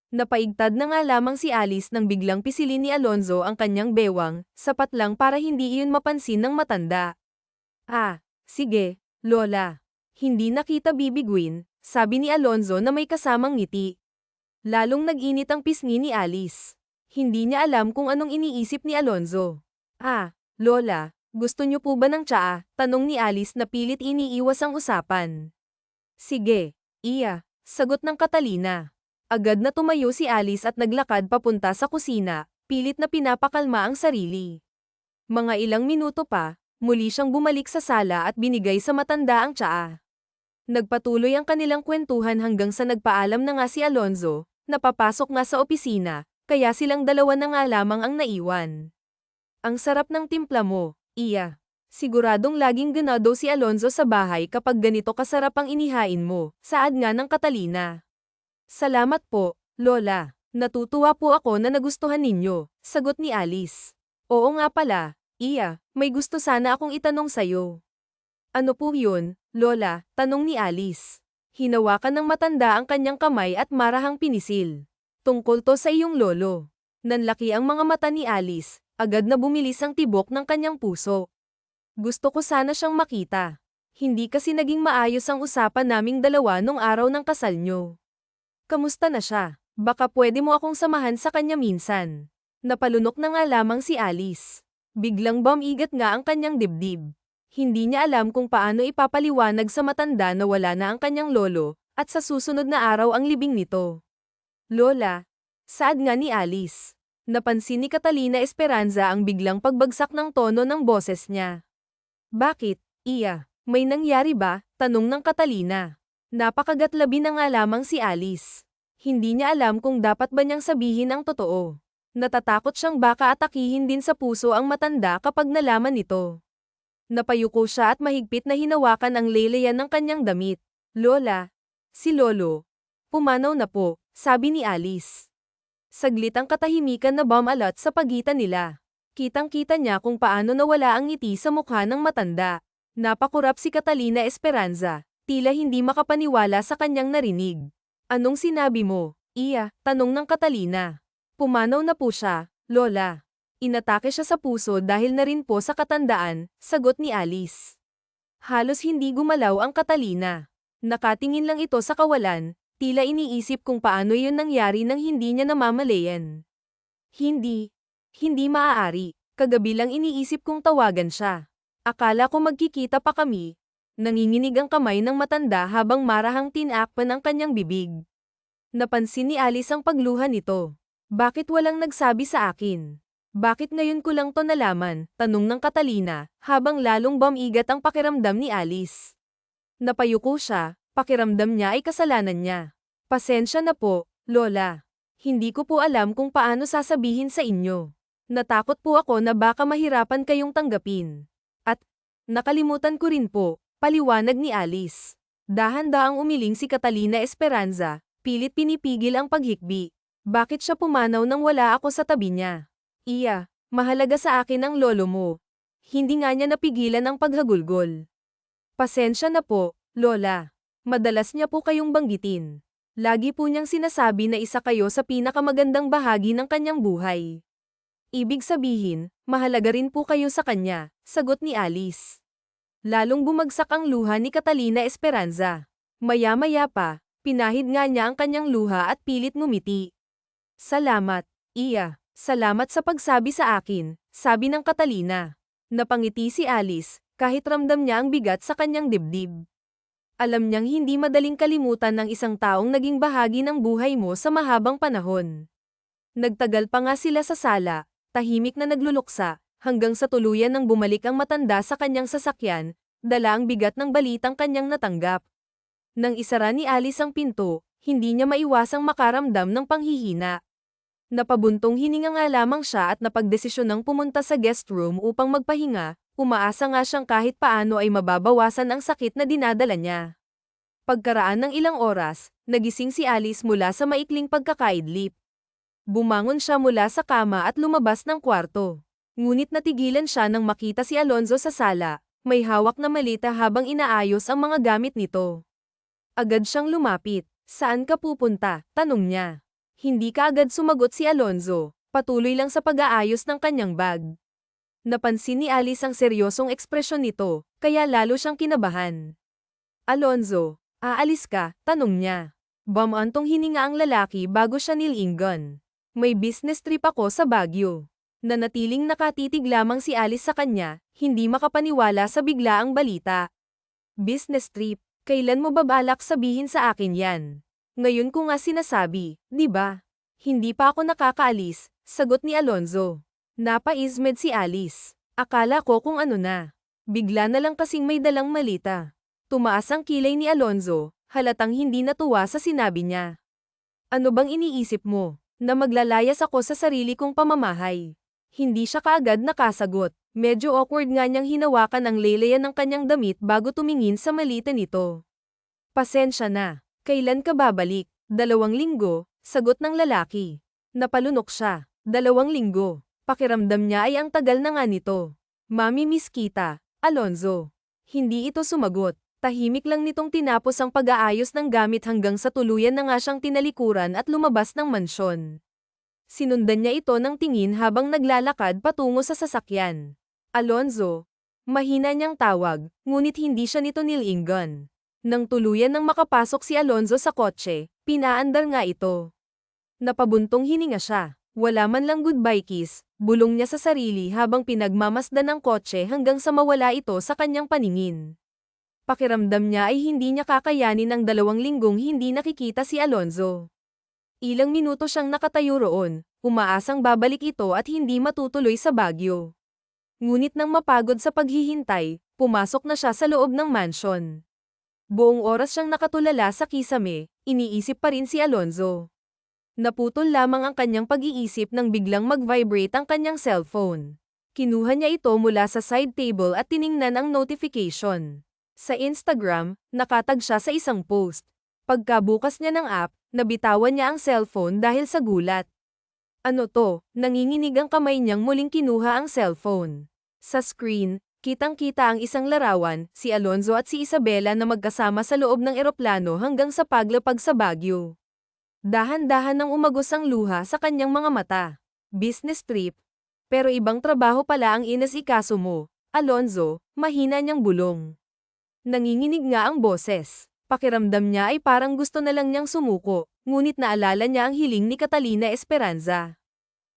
Napaigtad na nga lamang si Alice nang biglang pisilin ni Alonzo ang kanyang bewang, sapat lang para hindi iyon mapansin ng matanda. Ah, sige, Lola. Hindi na kita bibiguin, sabi ni Alonzo na may kasamang ngiti. Lalong nag-init ang pisngi ni Alice. Hindi niya alam kung anong iniisip ni Alonzo. Ah, Lola. Gusto niyo po ba ng tsaa? Tanong ni Alice na pilit iniiwas ang usapan. Sige, iya, sagot ng Catalina. Agad na tumayo si Alice at naglakad papunta sa kusina, pilit na pinapakalma ang sarili. Mga ilang minuto pa, muli siyang bumalik sa sala at binigay sa matanda ang tsaa. Nagpatuloy ang kanilang kwentuhan hanggang sa nagpaalam na nga si Alonzo, napapasok nga sa opisina, kaya silang dalawa na nga lamang ang naiwan. Ang sarap ng timpla mo. Iya. Siguradong laging ganado si Alonzo sa bahay kapag ganito kasarap ang inihain mo, saad nga ng Catalina. Salamat po, Lola. Natutuwa po ako na nagustuhan ninyo, sagot ni Alice. Oo nga pala, Iya, may gusto sana akong itanong sayo. Ano po yun, Lola? Tanong ni Alice. Hinawakan ng matanda ang kanyang kamay at marahang pinisil. Tungkol to sa iyong lolo. Nanlaki ang mga mata ni Alice. Agad na bumilis ang tibok ng kanyang puso. Gusto ko sana siyang makita. Hindi kasi naging maayos ang usapan naming dalawa nung araw ng kasal nyo. Kamusta na siya? Baka pwede mo akong samahan sa kanya minsan. Napalunok na nga lamang si Alice. Biglang bumigat nga ang kanyang dibdib. Hindi niya alam kung paano ipapaliwanag sa matanda na wala na ang kanyang lolo, at sa susunod na araw ang libing nito. Lola, saad nga ni Alice. Napansin ni Catalina Esperanza ang biglang pagbagsak ng tono ng boses niya. Bakit, Iya? May nangyari ba? Tanong ng Catalina. Napakagatlabi na nga lamang si Alice. Hindi niya alam kung dapat ba niyang sabihin ang totoo. Natatakot siyang baka atakihin din sa puso ang matanda kapag nalaman ito. Napayuko siya at mahigpit na hinawakan ang leleyan ng kanyang damit. Lola. Si Lolo. Pumanaw na po, sabi ni Alice. Saglit ang katahimikan na bumalat sa pagitan nila. Kitang-kita niya kung paano nawala ang ngiti sa mukha ng matanda. Napakurap si Catalina Esperanza, tila hindi makapaniwala sa kanyang narinig. Anong sinabi mo? Iya, tanong ng Catalina. Pumanaw na po siya, Lola. Inatake siya sa puso dahil na rin po sa katandaan, sagot ni Alice. Halos hindi gumalaw ang Catalina. Nakatingin lang ito sa kawalan, tila iniisip kung paano yun nangyari nang hindi niya namamalayan. Hindi maaari. Kagabi lang iniisip kong tawagan siya. Akala ko magkikita pa kami. Nanginginig ang kamay ng matanda habang marahang tinakpan ang kanyang bibig. Napansin ni Alice ang pagluha nito. Bakit walang nagsabi sa akin? Bakit ngayon ko lang to nalaman? Tanong ng Catalina, habang lalong bumigat ang pakiramdam ni Alice. Napayuko siya, pakiramdam niya ay kasalanan niya. Pasensya na po, Lola. Hindi ko po alam kung paano sasabihin sa inyo. Natakot po ako na baka mahirapan kayong tanggapin. At, nakalimutan ko rin po, paliwanag ni Alice. Dahan-daang umiling si Catalina Esperanza, pilit pinipigil ang paghikbi. Bakit siya pumanaw nang wala ako sa tabi niya? Iya, mahalaga sa akin ang lolo mo. Hindi nga niya napigilan ang paghagulgol. Pasensya na po, Lola. Madalas niya po kayong banggitin. Lagi po niyang sinasabi na isa kayo sa pinakamagandang bahagi ng kanyang buhay. Ibig sabihin, mahalaga rin po kayo sa kanya, sagot ni Alice. Lalong bumagsak ang luha ni Catalina Esperanza. Maya-maya pa, pinahid nga niya ang kanyang luha at pilit ngumiti. Salamat, Iya. Salamat sa pagsabi sa akin, sabi ng Catalina. Napangiti si Alice, kahit ramdam niya ang bigat sa kanyang dibdib. Alam niyang hindi madaling kalimutan ng isang taong naging bahagi ng buhay mo sa mahabang panahon. Nagtagal pa nga sila sa sala, tahimik na nagluluksa, hanggang sa tuluyan nang bumalik ang matanda sa kanyang sasakyan, dala ang bigat ng balitang kanyang natanggap. Nang isara ni Alice ang pinto, hindi niya maiwasang makaramdam ng panghihina. Napabuntong hininga nga lamang siya at napagdesisyonang pumunta sa guest room upang magpahinga, umaasa nga siyang kahit paano ay mababawasan ang sakit na dinadala niya. Pagkaraan ng ilang oras, nagising si Alice mula sa maikling pagkakaidlip. Bumangon siya mula sa kama at lumabas ng kwarto. Ngunit natigilan siya nang makita si Alonzo sa sala, may hawak na malita habang inaayos ang mga gamit nito. Agad siyang lumapit. Saan ka pupunta? Tanong niya. Hindi kaagad sumagot si Alonzo, patuloy lang sa pag-aayos ng kanyang bag. Napansin ni Alice ang seryosong ekspresyon nito, kaya lalo siyang kinabahan. Alonzo, aalis ka? Tanong niya. Bumantong hininga ang lalaki bago siya nilingon. May business trip ako sa Baguio. Nanatiling nakatitig lamang si Alice sa kanya, hindi makapaniwala sa biglaang balita. Business trip? Kailan mo ba balak sabihin sa akin yan? Ngayon ko nga sinasabi, di ba? Hindi pa ako nakakaalis, sagot ni Alonzo. Napaismed si Alice. Akala ko kung ano na. Bigla na lang kasing may dalang malita. Tumaas ang kilay ni Alonzo, halatang hindi natuwa sa sinabi niya. Ano bang iniisip mo? Na maglalayas ako sa sarili kong pamamahay. Hindi siya kaagad nakasagot. Medyo awkward nga niyang hinawakan ang leleyan ng kanyang damit bago tumingin sa malita nito. Pasensya na. Kailan ka babalik? 2 linggo, sagot ng lalaki. Napalunok siya. 2 linggo. Pakiramdam niya ay ang tagal na nga nito. Mami-miss kita, Alonzo. Hindi ito sumagot. Tahimik lang nitong tinapos ang pag-aayos ng gamit hanggang sa tuluyan na nga siyang tinalikuran at lumabas ng mansyon. Sinundan niya ito ng tingin habang naglalakad patungo sa sasakyan. Alonzo. Mahina niyang tawag, ngunit hindi siya nito nilingon. Nang tuluyan nang makapasok si Alonzo sa kotse, pinaandar nga ito. Napabuntong hininga siya. Wala man lang goodbye kiss, bulong niya sa sarili habang pinagmamasdan ang kotse hanggang sa mawala ito sa kanyang paningin. Pakiramdam niya ay hindi niya kakayanin ang 2 linggong hindi nakikita si Alonzo. Ilang minuto siyang nakatayo roon, umaasang babalik ito at hindi matutuloy sa Baguio. Ngunit nang mapagod sa paghihintay, Pumasok na siya sa loob ng mansion. Buong oras siyang nakatulala sa kisame, iniisip pa rin si Alonzo. Naputol lamang ang kanyang pag-iisip nang biglang mag-vibrate ang kanyang cellphone. Kinuha niya ito mula sa side table at tiningnan ang notification. Sa Instagram, nakatag siya sa isang post. Pagkabukas niya ng app, nabitawan niya ang cellphone dahil sa gulat. Ano to? Nanginginig ang kamay niyang muling kinuha ang cellphone. Sa screen, kitang-kita ang isang larawan, si Alonzo at si Isabela na magkasama sa loob ng eroplano hanggang sa paglapag sa Baguio. Dahan-dahan nang umagos ang luha sa kanyang mga mata. Business trip. Pero ibang trabaho pala ang inasikaso mo, Alonzo, mahina niyang bulong. Nanginginig nga ang boses. Pakiramdam niya ay parang gusto na lang niyang sumuko, ngunit naalala niya ang hiling ni Catalina Esperanza.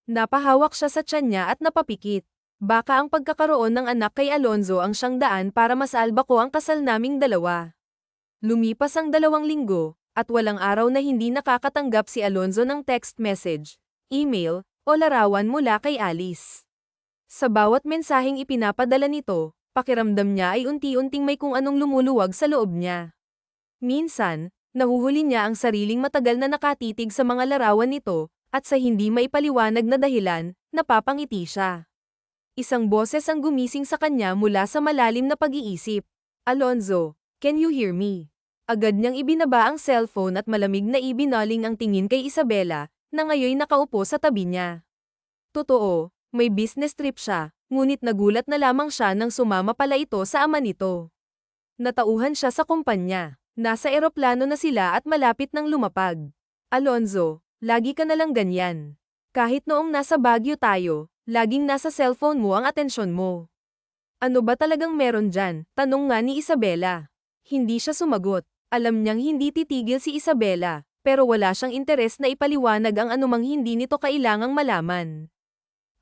Napahawak siya sa tiyan niya at napapikit. Baka ang pagkakaroon ng anak kay Alonzo ang siyang daan para masalba ko ang kasal naming dalawa. Lumipas ang 2 linggo, at walang araw na hindi nakakatanggap si Alonzo ng text message, email, o larawan mula kay Alice. Sa bawat mensaheng ipinapadala nito, pakiramdam niya ay unti-unting may kung anong lumuluwag sa loob niya. Minsan, nahuhuli niya ang sariling matagal na nakatitig sa mga larawan nito, at sa hindi maipaliwanag na dahilan, napapangiti siya. Isang boses ang gumising sa kanya mula sa malalim na pag-iisip. Alonzo, can you hear me? Agad niyang ibinaba ang cellphone at malamig na ibinaling ang tingin kay Isabela, na ngayoy nakaupo sa tabi niya. Totoo, may business trip siya, ngunit nagulat na lamang siya nang sumama pala ito sa ama nito. Natauhan siya sa kumpanya. Nasa eroplano na sila at malapit nang lumapag. Alonzo, lagi ka na lang ganyan. Kahit noong nasa Baguio tayo, laging nasa cellphone mo ang atensyon mo. Ano ba talagang meron dyan? Tanong nga ni Isabela. Hindi siya sumagot. Alam niyang hindi titigil si Isabela, pero wala siyang interes na ipaliwanag ang anumang hindi nito kailangang malaman.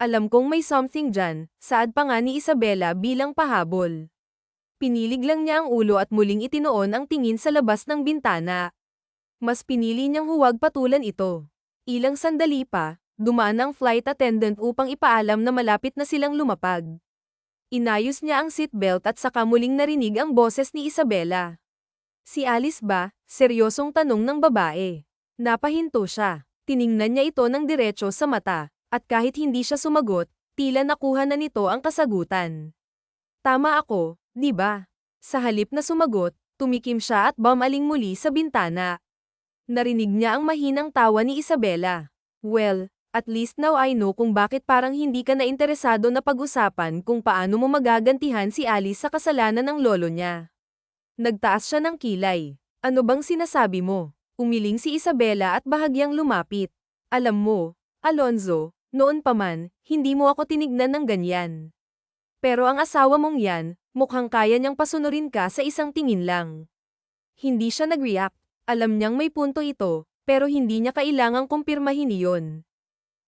Alam kong may something dyan, saad pa nga ni Isabela bilang pahabol. Pinilig lang niya ang ulo at muling itinoon ang tingin sa labas ng bintana. Mas pinili niyang huwag patulan ito. Ilang sandali pa, dumaan ang flight attendant upang ipaalam na malapit na silang lumapag. Inayos niya ang seatbelt at saka muling narinig ang boses ni Isabela. Si Alice ba? Seryosong tanong ng babae. Napahinto siya. Tiningnan niya ito ng diretso sa mata, at kahit hindi siya sumagot, tila nakuha na nito ang kasagutan. Tama ako, di ba? Sa halip na sumagot, tumikim siya at bumaling muli sa bintana. Narinig niya ang mahinang tawa ni Isabela. Well, at least now I know kung bakit parang hindi ka na interesado na pag-usapan kung paano mo magagantihan si Alice sa kasalanan ng lolo niya. Nagtaas siya ng kilay. Ano bang sinasabi mo? Umiling si Isabela at bahagyang lumapit. Alam mo, Alonzo, noon pa man, hindi mo ako tinignan ng ganyan. Pero ang asawa mong yan, mukhang kaya niyang pasunurin ka sa isang tingin lang. Hindi siya nag-react. Alam niyang may punto ito, pero hindi niya kailangang kumpirmahin iyon.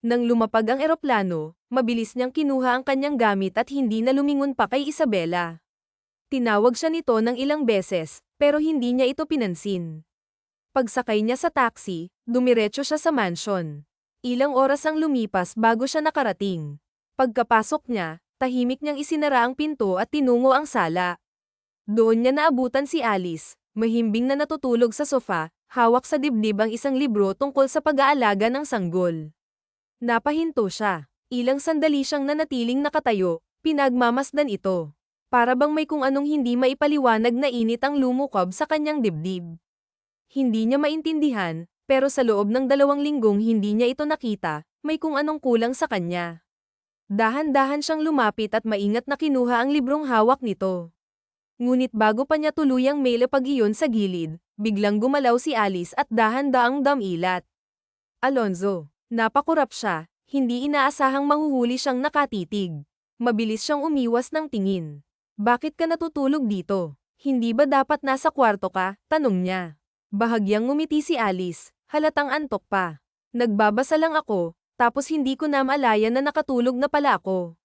Nang lumapag ang eroplano, mabilis niyang kinuha ang kanyang gamit at hindi na lumingon pa kay Isabela. Tinawag siya nito ng ilang beses, pero hindi niya ito pinansin. Pagsakay niya sa taxi, dumiretso siya sa mansion. Ilang oras ang lumipas bago siya nakarating. Pagkapasok niya, tahimik niyang isinara ang pinto at tinungo ang sala. Doon niya naabutan si Alice, mahimbing na natutulog sa sofa, hawak sa dibdib ang isang libro tungkol sa pag-aalaga ng sanggol. Napahinto siya. Ilang sandali siyang nanatiling nakatayo, pinagmamasdan ito. Para bang may kung anong hindi maipaliwanag na init ang lumukob sa kanyang dibdib. Hindi niya maintindihan, pero sa loob ng 2 linggong hindi niya ito nakita, may kung anong kulang sa kanya. Dahan-dahan siyang lumapit at maingat na kinuha ang librong hawak nito. Ngunit bago pa niya tuluyang mailapag iyon sa gilid, biglang gumalaw si Alice at dahan-daang damilat. Alonzo, napakurap siya, hindi inaasahang mahuhuli siyang nakatitig. Mabilis siyang umiwas ng tingin. Bakit ka natutulog dito? Hindi ba dapat nasa kwarto ka? Tanong niya. Bahagyang ngumiti si Alice, halatang antok pa. Nagbabasa lang ako. Tapos hindi ko na maalayan na nakatulog na pala ako.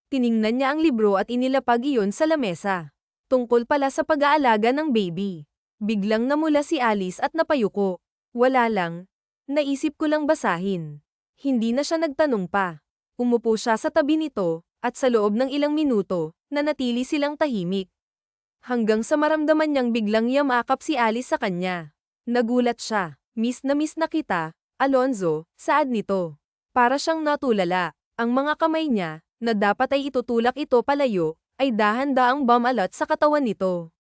Tiningnan niya ang libro at inilapag iyon sa lamesa. Tungkol pala sa pag-aalaga ng baby. Biglang namula si Alice at napayuko. Wala lang. Naisip ko lang basahin. Hindi na siya nagtanong pa. Umupo siya sa tabi nito, at sa loob ng ilang minuto, nanatili silang tahimik. Hanggang sa maramdaman niyang biglang yamakap si Alice sa kanya. Nagulat siya. Miss na kita, Alonzo, saad nito. Para siyang natulala. Ang mga kamay niya, na dapat ay itutulak ito palayo, ay dahan-daang bumalat sa katawan nito.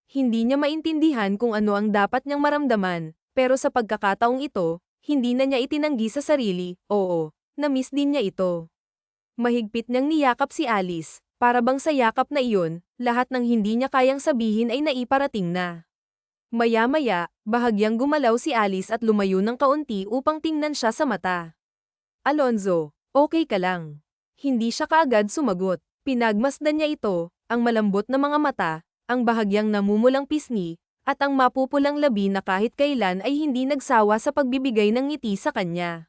Hindi niya maintindihan kung ano ang dapat niyang maramdaman, pero sa pagkakataong ito, hindi na niya itinanggi sa sarili, oo, na-miss din niya ito. Mahigpit niyang niyakap si Alice, para bang sa yakap na iyon, lahat ng hindi niya kayang sabihin ay naiparating na. Maya-maya, bahagyang gumalaw si Alice at lumayo ng kaunti upang tingnan siya sa mata. Alonzo, okay ka lang. Hindi siya kaagad sumagot. Pinagmasdan niya ito, ang malambot na mga mata, ang bahagyang namumulang pisngi, at ang mapupulang labi na kahit kailan ay hindi nagsawa sa pagbibigay ng ngiti sa kanya.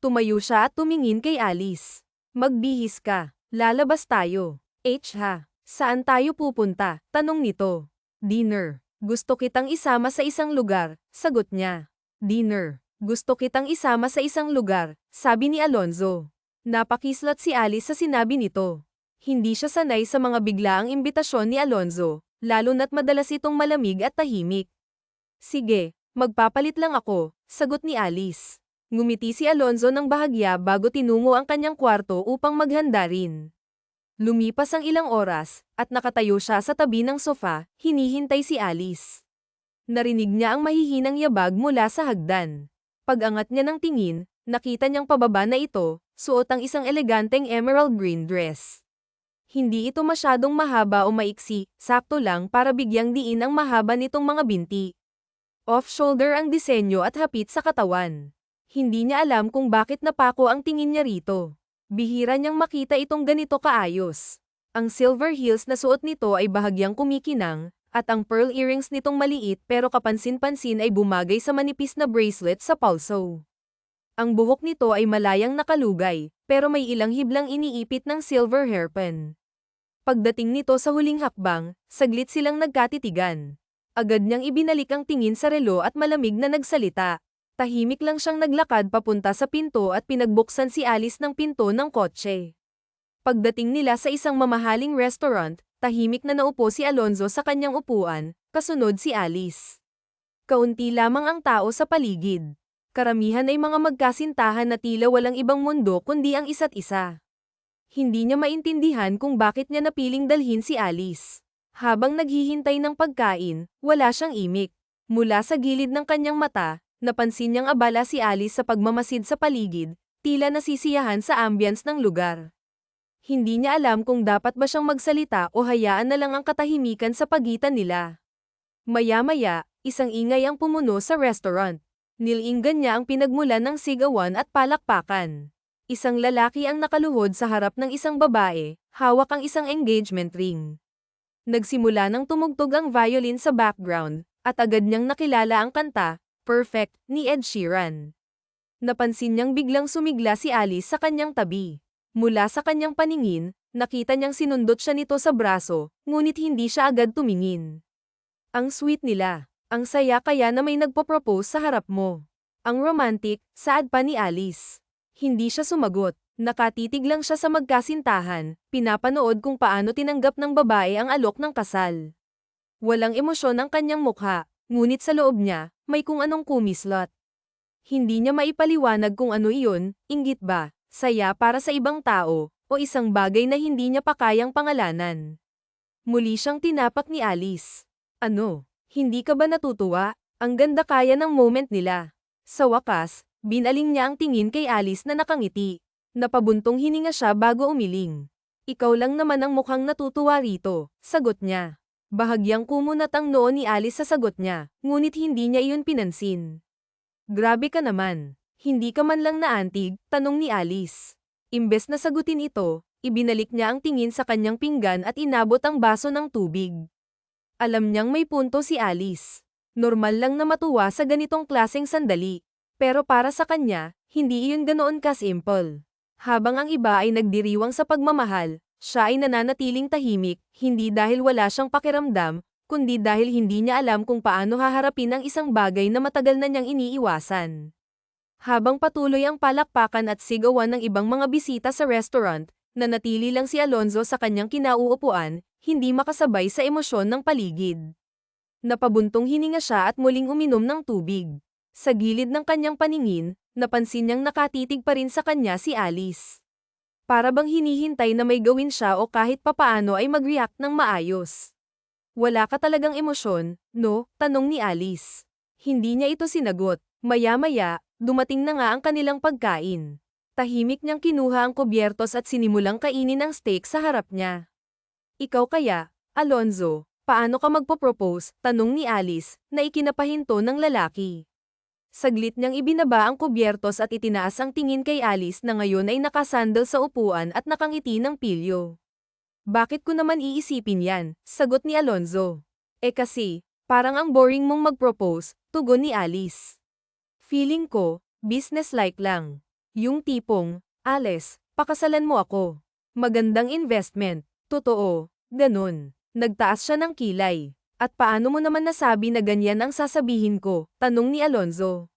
Tumayo siya at tumingin kay Alice. Magbihis ka. Lalabas tayo. Ha? Saan tayo pupunta? Tanong nito. Dinner. Gusto kitang isama sa isang lugar, sagot niya. Dinner. Gusto kitang isama sa isang lugar, sabi ni Alonzo. Napakislat si Alice sa sinabi nito. Hindi siya sanay sa mga biglaang imbitasyon ni Alonzo, lalo na't madalas itong malamig at tahimik. Sige, magpapalit lang ako, sagot ni Alice. Ngumiti si Alonzo ng bahagya bago tinungo ang kanyang kwarto upang maghanda rin. Lumipas ang ilang oras, at nakatayo siya sa tabi ng sofa, hinihintay si Alice. Narinig niya ang mahihinang yabag mula sa hagdan. Pag-angat niya ng tingin, nakita niyang pababa na ito, suot ang isang eleganteng emerald green dress. Hindi ito masyadong mahaba o maiksi, sakto lang para bigyang diin ang mahaba nitong mga binti. Off-shoulder ang disenyo at hapit sa katawan. Hindi niya alam kung bakit napako ang tingin niya rito. Bihira niyang makita itong ganito kaayos. Ang silver heels na suot nito ay bahagyang kumikinang, at ang pearl earrings nitong maliit pero kapansin-pansin ay bumagay sa manipis na bracelet sa pulso. Ang buhok nito ay malayang nakalugay, pero may ilang hiblang iniipit ng silver hairpin. Pagdating nito sa huling hakbang, saglit silang nagkatitigan. Agad niyang ibinalik ang tingin sa relo at malamig na nagsalita. Tahimik lang siyang naglakad papunta sa pinto at pinagbuksan si Alice ng pinto ng kotse. Pagdating nila sa isang mamahaling restaurant, tahimik na naupo si Alonzo sa kanyang upuan, kasunod si Alice. Kaunti lamang ang tao sa paligid. Karamihan ay mga magkasintahan na tila walang ibang mundo kundi ang isa't isa. Hindi niya maintindihan kung bakit niya napiling dalhin si Alice. Habang naghihintay ng pagkain, wala siyang imik. Mula sa gilid ng kanyang mata, napansin niyang abala si Alice sa pagmamasid sa paligid, tila nasisiyahan sa ambience ng lugar. Hindi niya alam kung dapat ba siyang magsalita o hayaan na lang ang katahimikan sa pagitan nila. Maya-maya, isang ingay ang pumuno sa restaurant. Nilinggan niya ang pinagmulan ng sigawan at palakpakan. Isang lalaki ang nakaluhod sa harap ng isang babae, hawak ang isang engagement ring. Nagsimula nang tumugtog ang violin sa background, at agad niyang nakilala ang kanta, Perfect, ni Ed Sheeran. Napansin niyang biglang sumigla si Alice sa kanyang tabi. Mula sa kanyang paningin, nakita niyang sinundot siya nito sa braso, ngunit hindi siya agad tumingin. Ang sweet nila. Ang saya kaya na may nagpo-propose sa harap mo. Ang romantic, saad pa ni Alice. Hindi siya sumagot. Nakatitig lang siya sa magkasintahan, pinapanood kung paano tinanggap ng babae ang alok ng kasal. Walang emosyon ang kanyang mukha, ngunit sa loob niya, may kung anong kumislot. Hindi niya maipaliwanag kung ano iyon, inggit ba, saya para sa ibang tao, o isang bagay na hindi niya pa kayang pangalanan. Muli siyang tinapak ni Alice. Ano? Hindi ka ba natutuwa? Ang ganda kaya ng moment nila. Sa wakas, binaling niya ang tingin kay Alice na nakangiti. Napabuntong hininga siya bago umiling. Ikaw lang naman ang mukhang natutuwa rito, sagot niya. Bahagyang kumunat ang noo ni Alice sa sagot niya, ngunit hindi niya iyon pinansin. Grabe ka naman. Hindi ka man lang naantig, tanong ni Alice. Imbes na sagutin ito, ibinalik niya ang tingin sa kanyang pinggan at inabot ang baso ng tubig. Alam niyang may punto si Alice. Normal lang na matuwa sa ganitong klaseng sandali. Pero para sa kanya, hindi iyon ganoon ka-simple. Habang ang iba ay nagdiriwang sa pagmamahal, siya ay nananatiling tahimik, hindi dahil wala siyang pakiramdam, kundi dahil hindi niya alam kung paano haharapin ang isang bagay na matagal na niyang iniiwasan. Habang patuloy ang palakpakan at sigawan ng ibang mga bisita sa restaurant, nanatili lang si Alonzo sa kanyang kinauupuan, hindi makasabay sa emosyon ng paligid. Napabuntong hininga siya at muling uminom ng tubig. Sa gilid ng kanyang paningin, napansin niyang nakatitig pa rin sa kanya si Alice. Para bang hinihintay na may gawin siya o kahit papaano ay mag-react ng maayos. Wala ka talagang emosyon, no? Tanong ni Alice. Hindi niya ito sinagot. Maya-maya, dumating na nga ang kanilang pagkain. Tahimik niyang kinuha ang kubyertos at sinimulang kainin ang steak sa harap niya. Ikaw kaya, Alonzo, paano ka magpo-propose? Tanong ni Alice, na ikinapahinto ng lalaki. Saglit niyang ibinaba ang kubyertos at itinaas ang tingin kay Alice na ngayon ay nakasandal sa upuan at nakangiti ng pilyo. Bakit ko naman iisipin yan? Sagot ni Alonzo. Kasi, parang ang boring mong mag-propose, tugon ni Alice. Feeling ko, business-like lang. Yung tipong, Alice, pakasalan mo ako. Magandang investment. Totoo, ganun. Nagtaas siya ng kilay. At paano mo naman nasabi na ganyan ang sasabihin ko? Tanong ni Alonzo.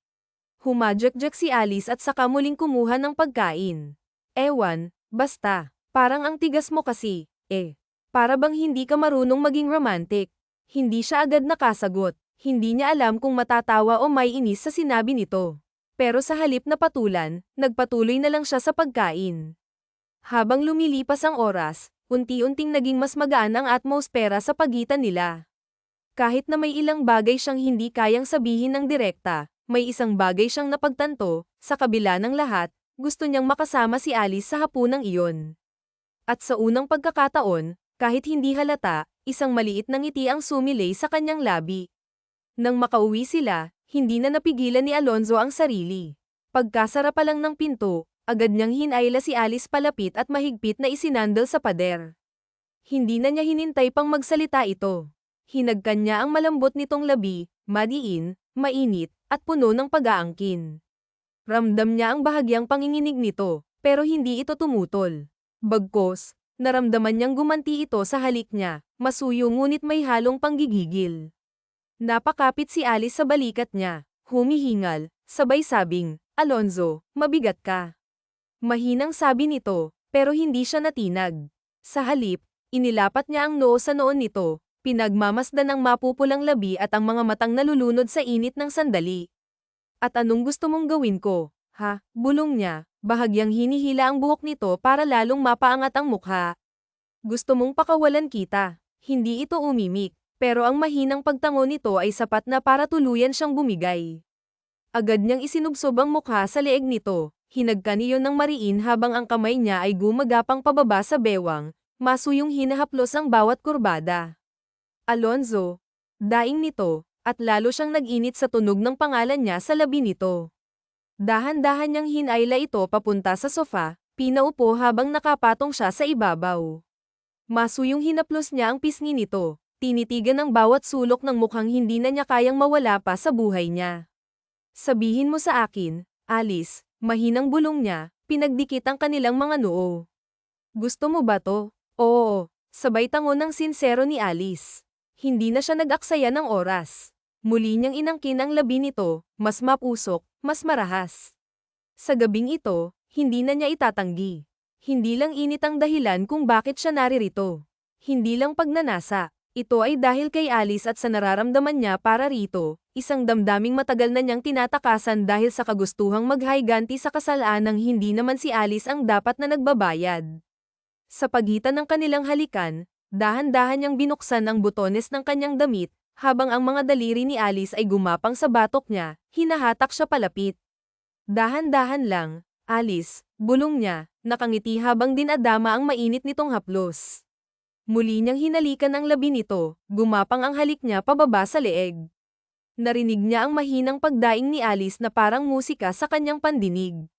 Humadyak-jak si Alice at saka muling kumuha ng pagkain. Ewan, basta, parang ang tigas mo kasi, para bang hindi ka marunong maging romantic. Hindi siya agad nakasagot. Hindi niya alam kung matatawa o may inis sa sinabi nito. Pero sa halip na patulan, nagpatuloy na lang siya sa pagkain. Habang lumilipas ang oras, unti-unting naging mas magaan ang atmosfera sa pagitan nila. Kahit na may ilang bagay siyang hindi kayang sabihin ng direkta, may isang bagay siyang napagtanto, sa kabila ng lahat, gusto niyang makasama si Alice sa hapunang iyon. At sa unang pagkakataon, kahit hindi halata, isang maliit na ngiti ang sumilay sa kanyang labi. Nang makauwi sila, hindi na napigilan ni Alonzo ang sarili. Pagkasara pa lang ng pinto, agad niyang hinayla si Alice palapit at mahigpit na isinandal sa pader. Hindi na niya hinintay pang magsalita ito. Hinagkan niya ang malambot nitong labi, madiin, mainit, at puno ng pag-aangkin. Ramdam niya ang bahagyang panginginig nito, pero hindi ito tumutol. Bagkus, naramdaman niyang gumanti ito sa halik niya, masuyo ngunit may halong panggigigil. Napakapit si Alice sa balikat niya, humihingal, sabay sabing, Alonzo, mabigat ka. Mahinang sabi nito, pero hindi siya natinag. Sa halip, inilapat niya ang noo sa noon nito, pinagmamasdan ang mapupulang labi at ang mga matang nalulunod sa init ng sandali. At anong gusto mong gawin ko, ha? Bulong niya, bahagyang hinihila ang buhok nito para lalong mapaangat ang mukha. Gusto mong pakawalan kita. Hindi ito umimik, pero ang mahinang pagtango nito ay sapat na para tuluyan siyang bumigay. Agad niyang isinubsob ang mukha sa leeg nito, hinagkan iyon ng mariin habang ang kamay niya ay gumagapang pababa sa bewang, masuyong hinahaplos ang bawat kurbada. Alonzo, daing nito, at lalo siyang nag-init sa tunog ng pangalan niya sa labi nito. Dahan-dahan niyang hinayla ito papunta sa sofa, pinaupo habang nakapatong siya sa ibabaw. Masuyong hinaplos niya ang pisngi nito, tinitigan ang bawat sulok ng mukhang hindi na niya kayang mawala pa sa buhay niya. Sabihin mo sa akin, Alice, mahinang bulong niya, pinagdikit ang kanilang mga noo. Gusto mo ba to? Oo, sabay tango ng sinsero ni Alice. Hindi na siya nag-aksaya ng oras. Muli niyang inangkin ang labi nito, mas mapusok, mas marahas. Sa gabing ito, hindi na niya itatanggi. Hindi lang init ang dahilan kung bakit siya naririto. Hindi lang pagnanasa. Ito ay dahil kay Alice at sa nararamdaman niya para rito, isang damdaming matagal na niyang tinatakasan dahil sa kagustuhang maghayganti sa kasalanang hindi naman si Alice ang dapat na nagbabayad. Sa pagitan ng kanilang halikan, dahan-dahan niyang binuksan ang butones ng kanyang damit, habang ang mga daliri ni Alice ay gumapang sa batok niya, hinahatak siya palapit. Dahan-dahan lang, Alice, bulong niya, nakangiti habang dinadama ang mainit nitong haplos. Muli niyang hinalikan ang labi nito, gumapang ang halik niya pababa sa leeg. Narinig niya ang mahinang pagdaing ni Alice na parang musika sa kanyang pandinig.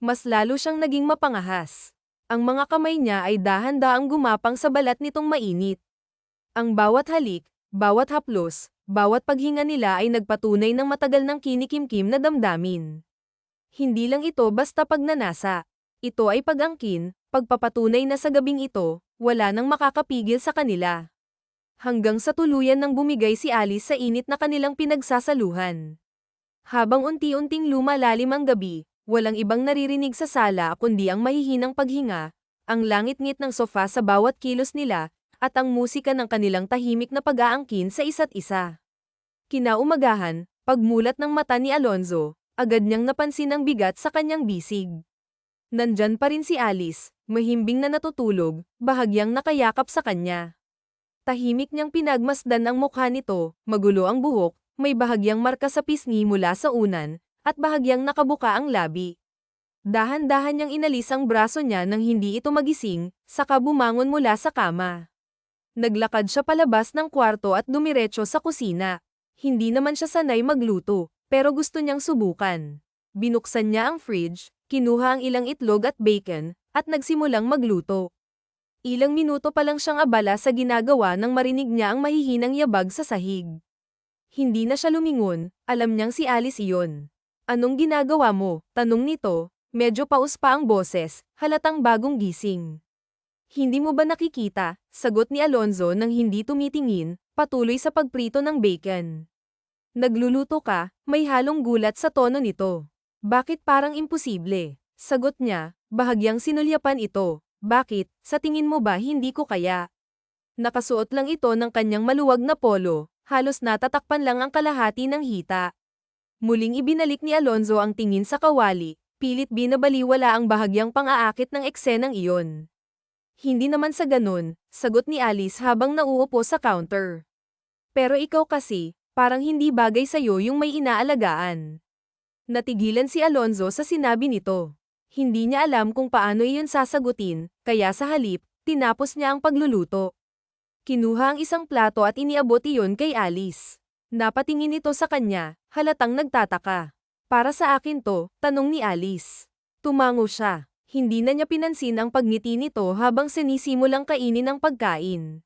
Mas lalo siyang naging mapangahas. Ang mga kamay niya ay dahan-daang gumapang sa balat nitong mainit. Ang bawat halik, bawat haplos, bawat paghinga nila ay nagpatunay ng matagal ng kinikimkim na damdamin. Hindi lang ito basta pagnanasa. Ito ay pag-angkin, pagpapatunay na sa gabing ito, wala nang makakapigil sa kanila. Hanggang sa tuluyan nang bumigay si Alice sa init na kanilang pinagsasaluhan. Habang unti-unting lumalalim ang gabi, walang ibang naririnig sa sala kundi ang mahihinang paghinga, ang langit-ngit ng sofa sa bawat kilos nila, at ang musika ng kanilang tahimik na pag-aangkin sa isa't isa. Kinaumagahan, pagmulat ng mata ni Alonzo, agad niyang napansin ang bigat sa kanyang bisig. Nandyan pa rin si Alice, mahimbing na natutulog, bahagyang nakayakap sa kanya. Tahimik niyang pinagmasdan ang mukha nito, magulo ang buhok, may bahagyang marka sa pisngi mula sa unan, at bahagyang nakabuka ang labi. Dahan-dahan niyang inalis ang braso niya nang hindi ito magising, saka bumangon mula sa kama. Naglakad siya palabas ng kwarto at dumiretso sa kusina. Hindi naman siya sanay magluto, pero gusto niyang subukan. Binuksan niya ang fridge, kinuha ang ilang itlog at bacon, at nagsimulang magluto. Ilang minuto pa lang siyang abala sa ginagawa nang marinig niya ang mahihinang yabag sa sahig. Hindi na siya lumingon, alam niyang si Alice iyon. Anong ginagawa mo? Tanong nito, medyo paus pa ang boses, halatang bagong gising. Hindi mo ba nakikita? Sagot ni Alonzo nang hindi tumitingin, patuloy sa pagprito ng bacon. Nagluluto ka, may halong gulat sa tono nito. Bakit parang imposible? Sagot niya, bahagyang sinulyapan ito. Bakit? Sa tingin mo ba hindi ko kaya? Nakasuot lang ito ng kanyang maluwag na polo, halos natatakpan lang ang kalahati ng hita. Muling ibinalik ni Alonzo ang tingin sa kawali, pilit binabaliwala ang bahagyang pang-aakit ng eksenang iyon. Hindi naman sa ganun, sagot ni Alice habang nauupo sa counter. Pero ikaw kasi, parang hindi bagay sa'yo yung may inaalagaan. Natigilan si Alonzo sa sinabi nito. Hindi niya alam kung paano iyon sasagutin, kaya sa halip, tinapos niya ang pagluluto. Kinuha ang isang plato at iniabot iyon kay Alice. Napatingin ito sa kanya, halatang nagtataka. Para sa akin to, tanong ni Alice. Tumango siya. Hindi na niya pinansin ang pagngiti nito habang sinisimulang kainin ang pagkain.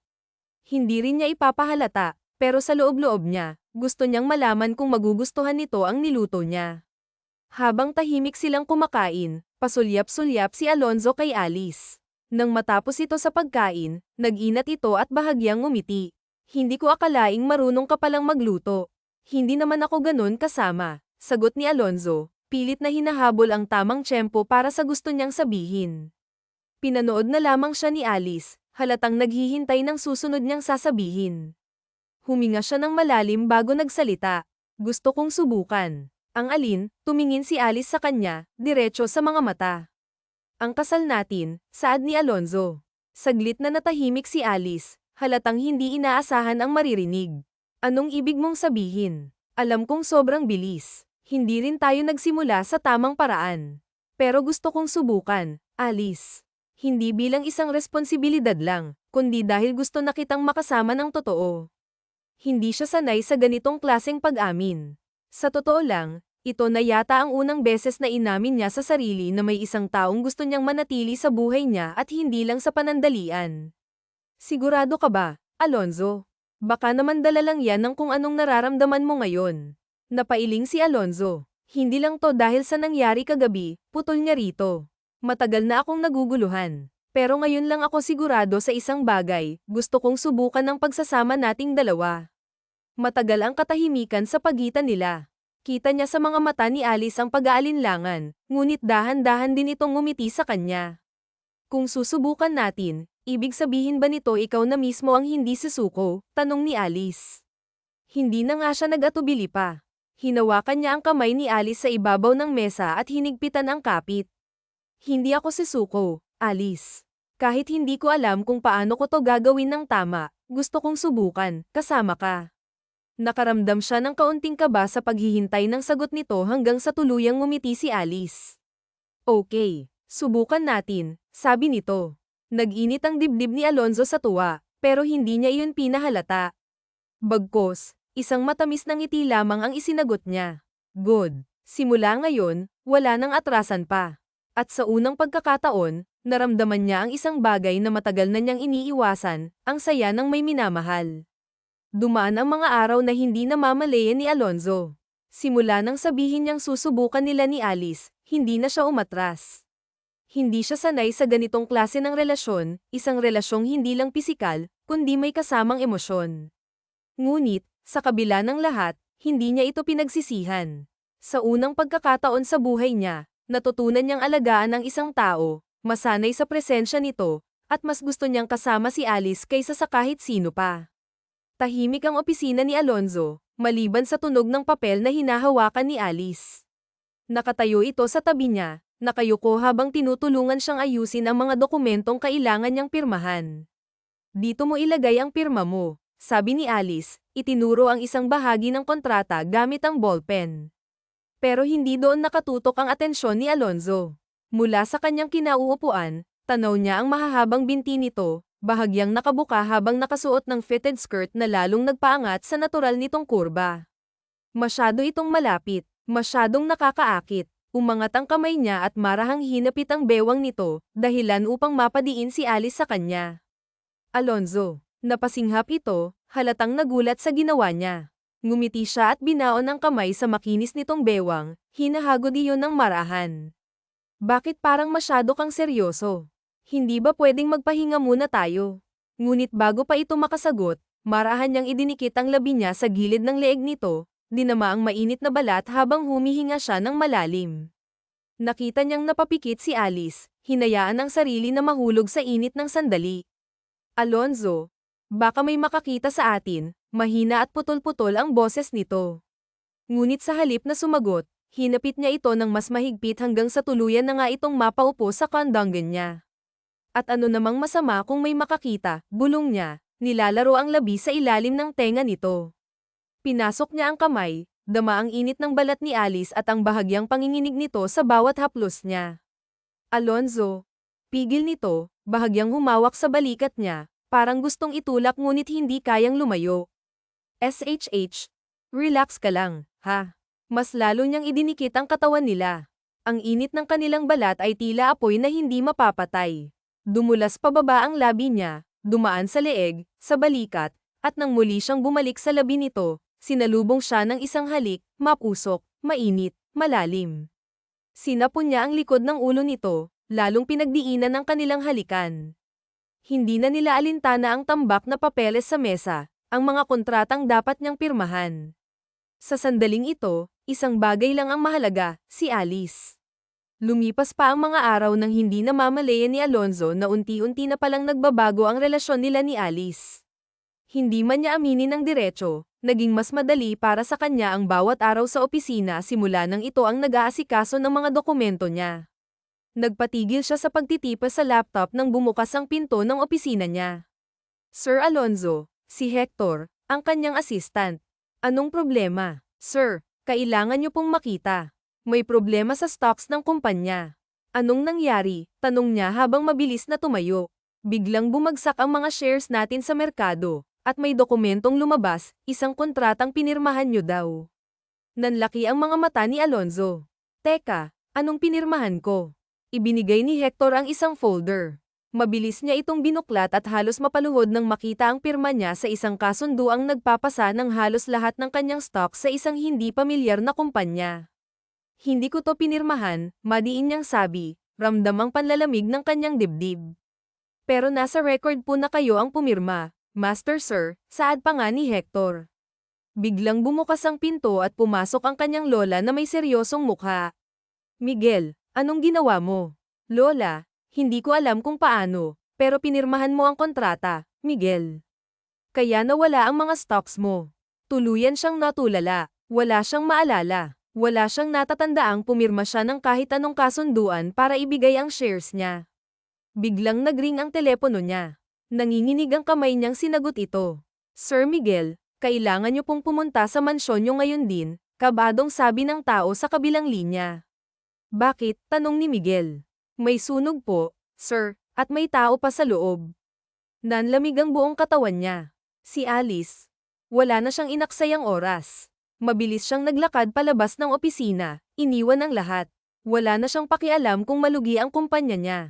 Hindi rin niya ipapahalata, pero sa loob-loob niya, gusto niyang malaman kung magugustuhan nito ang niluto niya. Habang tahimik silang kumakain, pasulyap-sulyap si Alonzo kay Alice. Nang matapos ito sa pagkain, nag-inat ito at bahagyang ngumiti. Hindi ko akalaing marunong ka palang magluto. Hindi naman ako ganun kasama, sagot ni Alonzo. Pilit na hinahabol ang tamang tiyempo para sa gusto niyang sabihin. Pinanood na lamang siya ni Alice, halatang naghihintay ng susunod niyang sasabihin. Huminga siya ng malalim bago nagsalita. Gusto kong subukan. Ang alin? Tumingin si Alice sa kanya, diretso sa mga mata. Ang kasal natin, saad ni Alonzo. Saglit na natahimik si Alice, halatang hindi inaasahan ang maririnig. Anong ibig mong sabihin? Alam kong sobrang bilis. Hindi rin tayo nagsimula sa tamang paraan. Pero gusto kong subukan, Alice. Hindi bilang isang responsibilidad lang, kundi dahil gusto na kitang makasama ng totoo. Hindi siya sanay sa ganitong klaseng pag-amin. Sa totoo lang, ito na yata ang unang beses na inamin niya sa sarili na may isang taong gusto niyang manatili sa buhay niya at hindi lang sa panandalian. Sigurado ka ba, Alonzo? Baka naman dala lang yan ng kung anong nararamdaman mo ngayon. Napailing si Alonzo. Hindi lang to dahil sa nangyari kagabi, putol niya rito. Matagal na akong naguguluhan. Pero ngayon lang ako sigurado sa isang bagay, gusto kong subukan ang pagsasama nating dalawa. Matagal ang katahimikan sa pagitan nila. Kita niya sa mga mata ni Alice ang pag-aalinlangan, ngunit dahan-dahan din itong ngumiti sa kanya. Kung susubukan natin, ibig sabihin ba nito ikaw na mismo ang hindi susuko? Tanong ni Alice. Hindi na nga siya nag-atubili pa. Hinawakan niya ang kamay ni Alice sa ibabaw ng mesa at hinigpitan ang kapit. Hindi ako susuko, Alice. Kahit hindi ko alam kung paano ko to gagawin ng tama, gusto kong subukan, kasama ka. Nakaramdam siya ng kaunting kaba sa paghihintay ng sagot nito hanggang sa tuluyang ngumiti si Alice. Okay, subukan natin, sabi nito. Nag-init ang dibdib ni Alonzo sa tuwa, pero hindi niya iyon pinahalata. Bagkus, isang matamis na ngiti lamang ang isinagot niya. Good. Simula ngayon, wala nang atrasan pa. At sa unang pagkakataon, naramdaman niya ang isang bagay na matagal na niyang iniiwasan, ang saya ng may minamahal. Dumaan ang mga araw na hindi namamalayan ni Alonzo. Simula nang sabihin niyang susubukan nila ni Alice, hindi na siya umatras. Hindi siya sanay sa ganitong klase ng relasyon, isang relasyong hindi lang pisikal, kundi may kasamang emosyon. Ngunit, sa kabila ng lahat, hindi niya ito pinagsisihan. Sa unang pagkakataon sa buhay niya, natutunan niyang alagaan ang isang tao, Masanay sa presensya nito, at mas gusto niyang kasama si Alice kaysa sa kahit sino pa. Tahimik ang opisina ni Alonzo, maliban sa tunog ng papel na hinahawakan ni Alice. Nakatayo ito sa tabi niya, nakayuko habang tinutulungan siyang ayusin ang mga dokumentong kailangan niyang pirmahan. Dito mo ilagay ang pirma mo, sabi ni Alice, itinuro ang isang bahagi ng kontrata gamit ang ballpen. Pero hindi doon nakatutok ang atensyon ni Alonzo. Mula sa kanyang kinauupuan, tanaw niya ang mahahabang binti nito, bahagyang nakabuka habang nakasuot ng fitted skirt na lalong nagpaangat sa natural nitong kurba. Masyado itong malapit, masyadong nakakaakit. Umangat ang kamay niya at marahang hinapit ang bewang nito, dahilan upang mapadiin si Alice sa kanya. Alonzo, napasinghap ito, halatang nagulat sa ginawa niya. Ngumiti siya at binaon ang kamay sa makinis nitong bewang, hinahagod iyon ng marahan. Bakit parang masyado kang seryoso? Hindi ba pwedeng magpahinga muna tayo? Ngunit bago pa ito makasagot, marahan niyang idinikit ang labi niya sa gilid ng leeg nito, dinama ang mainit na balat habang humihinga siya ng malalim. Nakita niyang napapikit si Alice, hinayaan ang sarili na mahulog sa init ng sandali. Alonzo, baka may makakita sa atin, mahina at putol-putol ang boses nito. Ngunit sa halip na sumagot, hinapit niya ito ng mas mahigpit hanggang sa tuluyan na nga itong mapaupo sa kandanggan niya. At ano namang masama kung may makakita, bulong niya, nilalaro ang labi sa ilalim ng tenga nito. Pinasok niya ang kamay, dama ang init ng balat ni Alice at ang bahagyang panginginig nito sa bawat haplos niya. Alonzo, pigil nito, bahagyang humawak sa balikat niya, parang gustong itulak ngunit hindi kayang lumayo. SHH, relax ka lang, ha? Mas lalo niyang idinikit ang katawan nila. Ang init ng kanilang balat ay tila apoy na hindi mapapatay. Dumulas pababa ang labi niya, dumaan sa leeg, sa balikat, at nang muli siyang bumalik sa labi nito, sinalubong siya ng isang halik, mapusok, mainit, malalim. Sinapon niya ang likod ng ulo nito, lalong pinagdiinan ng kanilang halikan. Hindi na nila alintana ang tambak na papeles sa mesa, ang mga kontratang dapat niyang pirmahan. Sa sandaling ito, isang bagay lang ang mahalaga, si Alice. Lumipas pa ang mga araw nang hindi namamalayan ni Alonzo na unti-unti na palang nagbabago ang relasyon nila ni Alice. Hindi man niya aminin ng diretso, naging mas madali para sa kanya ang bawat araw sa opisina simula nang ito ang nag-aasikaso ng mga dokumento niya. Nagpatigil siya sa pagtitipas sa laptop nang bumukas ang pinto ng opisina niya. Sir Alonzo, si Hector, ang kanyang assistant. Anong problema? Sir, kailangan niyo pong makita. May problema sa stocks ng kumpanya. Anong nangyari? Tanong niya habang mabilis na tumayo. Biglang bumagsak ang mga shares natin sa merkado, at may dokumentong lumabas, isang kontratang pinirmahan niyo daw. Nanlaki ang mga mata ni Alonzo. Teka, anong pinirmahan ko? Ibinigay ni Hector ang isang folder. Mabilis niya itong binuklat at halos mapaluhod nang makita ang pirma niya sa isang kasunduang nagpapasa ng halos lahat ng kanyang stock sa isang hindi pamilyar na kumpanya. Hindi ko to pinirmahan, madiin niyang sabi, ramdam ang panlalamig ng kanyang dibdib. Pero nasa record po na kayo ang pumirma, Master Sir, saad pa nga ni Hector. Biglang bumukas ang pinto at pumasok ang kanyang lola na may seryosong mukha. Miguel, anong ginawa mo? Lola, hindi ko alam kung paano, pero pinirmahan mo ang kontrata, Miguel. Kaya nawala ang mga stocks mo. Tuluyan siyang natulala, wala siyang maalala. Wala siyang natatandaang pumirma siya ng kahit anong kasunduan para ibigay ang shares niya. Biglang nagring ang telepono niya. Nanginginig ang kamay niyang sinagot ito. Sir Miguel, kailangan niyo pong pumunta sa mansyon niyo ngayon din, kabadong sabi ng tao sa kabilang linya. Bakit? Tanong ni Miguel. May sunog po, sir, at may tao pa sa loob. Nanlamig ang buong katawan niya. Si Alice. Wala na siyang inaksayang oras. Mabilis siyang naglakad palabas ng opisina, iniwan ang lahat. Wala na siyang pakialam kung malugi ang kumpanya niya.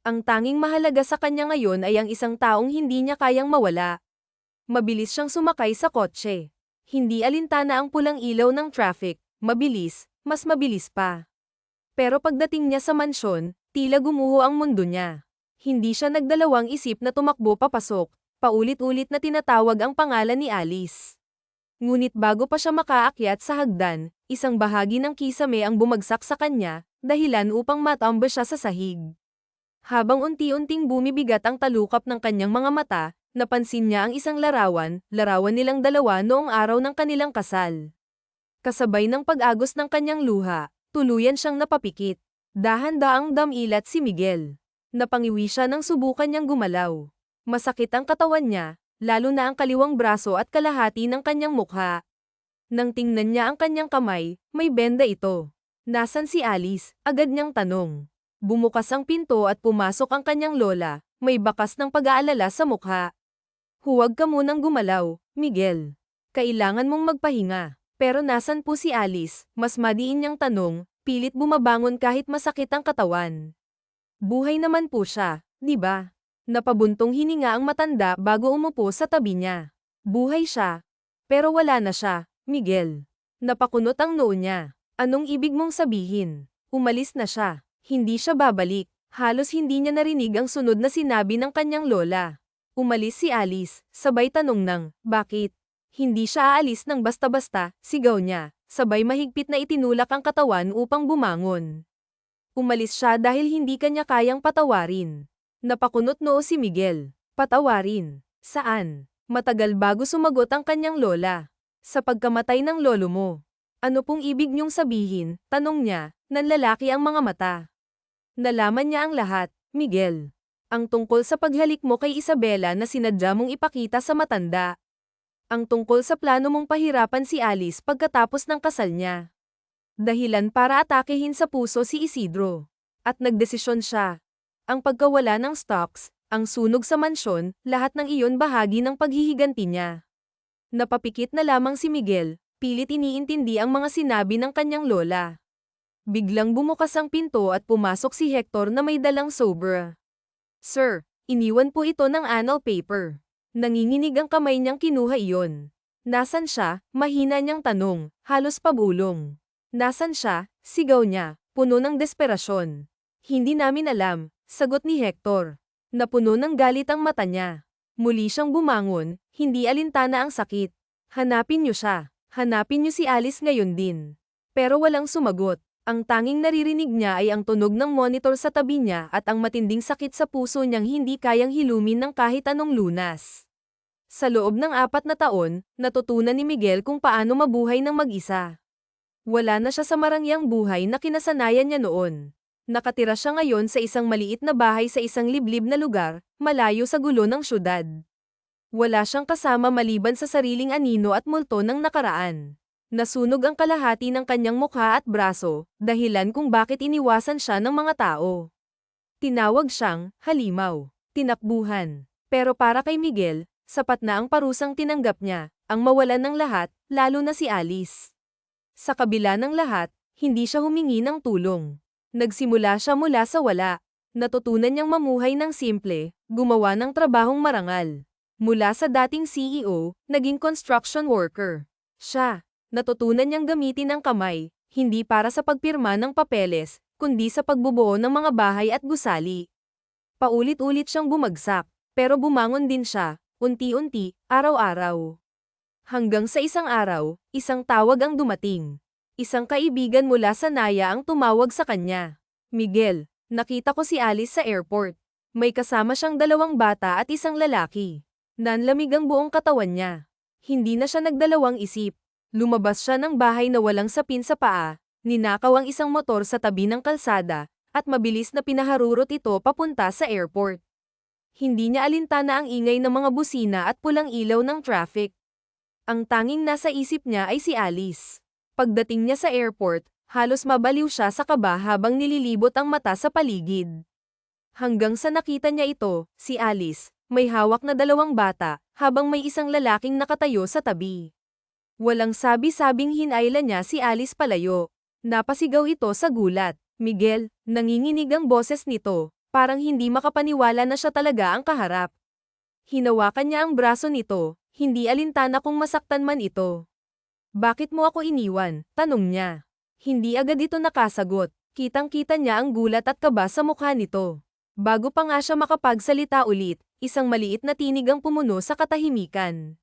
Ang tanging mahalaga sa kanya ngayon ay ang isang taong hindi niya kayang mawala. Mabilis siyang sumakay sa kotse. Hindi alintana ang pulang ilaw ng traffic, mabilis, mas mabilis pa. Pero pagdating niya sa mansyon, tila gumuho ang mundo niya. Hindi siya nagdalawang isip na tumakbo papasok, paulit-ulit na tinatawag ang pangalan ni Alice. Ngunit bago pa siya makaakyat sa hagdan, isang bahagi ng kisame ang bumagsak sa kanya, dahilan upang matumba siya sa sahig. Habang unti-unting bumibigat ang talukap ng kanyang mga mata, napansin niya ang isang larawan nilang dalawa noong araw ng kanilang kasal. Kasabay ng pag-agos ng kanyang luha, tuluyan siyang napapikit. Dahan-daang damilat si Miguel. Napangiwi siya nang subukan niyang gumalaw. Masakit ang katawan niya, lalo na ang kaliwang braso at kalahati ng kanyang mukha. Nang tingnan niya ang kanyang kamay, may benda ito. Nasaan si Alice? Agad niyang tanong. Bumukas ang pinto at pumasok ang kanyang lola, may bakas ng pag-aalala sa mukha. Huwag ka munang gumalaw, Miguel. Kailangan mong magpahinga. Pero nasan po si Alice? Mas madiin niyang tanong, pilit bumabangon kahit masakit ang katawan. Buhay naman po siya, di ba? Napabuntong hininga ang matanda bago umupo sa tabi niya. Buhay siya. Pero wala na siya, Miguel. Napakunot ang noo niya. Anong ibig mong sabihin? Umalis na siya. Hindi siya babalik. Halos hindi niya narinig ang sunod na sinabi ng kanyang lola. Umalis si Alice, sabay tanong ng, bakit? Hindi siya aalis ng basta-basta, sigaw niya, sabay mahigpit na itinulak ang katawan upang bumangon. Umalis siya dahil hindi kanya kayang patawarin. Napakunot noo si Miguel. Patawarin? Saan? Matagal bago sumagot ang kanyang lola. Sa pagkamatay ng lolo mo. Ano pong ibig niyong sabihin? Tanong niya, nanlalaki ang mga mata. Nalaman niya ang lahat, Miguel. Ang tungkol sa paghalik mo kay Isabela na sinadya mong ipakita sa matanda. Ang tungkol sa plano mong pahirapan si Alice pagkatapos ng kasal niya. Dahilan para atakehin sa puso si Isidro. At nagdesisyon siya. Ang pagkawala ng stocks, ang sunog sa mansyon, lahat ng iyon bahagi ng paghihiganti niya. Napapikit na lamang si Miguel, pilit iniintindi ang mga sinabi ng kanyang lola. Biglang bumukas ang pinto at pumasok si Hector na may dalang sobra. Sir, iniwan po ito ng annal paper. Nanginginig ang kamay niyang kinuha iyon. Nasaan siya? Mahina niyang tanong, halos pabulong. Nasaan siya? Sigaw niya, puno ng desperasyon. Hindi namin alam, sagot ni Hector. Napuno ng galit ang mata niya. Muli siyang bumangon, hindi alintana ang sakit. Hanapin niyo siya. Hanapin niyo si Alice ngayon din. Pero walang sumagot. Ang tanging naririnig niya ay ang tunog ng monitor sa tabi niya at ang matinding sakit sa puso niyang hindi kayang hilumin ng kahit anong lunas. Sa loob ng 4 na taon, natutunan ni Miguel kung paano mabuhay ng mag-isa. Wala na siya sa marangyang buhay na kinasanayan niya noon. Nakatira siya ngayon sa isang maliit na bahay sa isang liblib na lugar, malayo sa gulo ng syudad. Wala siyang kasama maliban sa sariling anino at multo ng nakaraan. Nasunog ang kalahati ng kanyang mukha at braso, dahilan kung bakit iniwasan siya ng mga tao. Tinawag siyang halimaw, tinakbuhan. Pero para kay Miguel, sapat na ang parusang tinanggap niya, ang mawalan ng lahat, lalo na si Alice. Sa kabila ng lahat, hindi siya humingi ng tulong. Nagsimula siya mula sa wala. Natutunan niyang mamuhay ng simple, gumawa ng trabahong marangal. Mula sa dating CEO, naging construction worker. Siya, natutunan niyang gamitin ang kamay, hindi para sa pagpirma ng papeles, kundi sa pagbubuo ng mga bahay at gusali. Paulit-ulit siyang bumagsak, pero bumangon din siya, unti-unti, araw-araw. Hanggang sa isang araw, isang tawag ang dumating. Isang kaibigan mula sa Naya ang tumawag sa kanya. Miguel, nakita ko si Alice sa airport. May kasama siyang 2 bata at isang lalaki. Nanlamig ang buong katawan niya. Hindi na siya nagdalawang isip. Lumabas siya ng bahay na walang sapin sa paa, ninakaw ang isang motor sa tabi ng kalsada, at mabilis na pinaharurot ito papunta sa airport. Hindi niya alintana ang ingay ng mga busina at pulang ilaw ng traffic. Ang tanging nasa isip niya ay si Alice. Pagdating niya sa airport, halos mabaliw siya sa kaba habang nililibot ang mata sa paligid. Hanggang sa nakita niya ito, si Alice, may hawak na 2 bata, habang may isang lalaking nakatayo sa tabi. Walang sabi-sabing hinayla niya si Alice palayo. Napasigaw ito sa gulat. Miguel, nanginginig ang boses nito, parang hindi makapaniwala na siya talaga ang kaharap. Hinawakan niya ang braso nito, hindi alintana kung masaktan man ito. Bakit mo ako iniwan? Tanong niya. Hindi agad ito nakasagot, kitang-kita niya ang gulat at kaba sa mukha nito. Bago pa nga siya makapagsalita ulit, isang maliit na tinig ang pumuno sa katahimikan.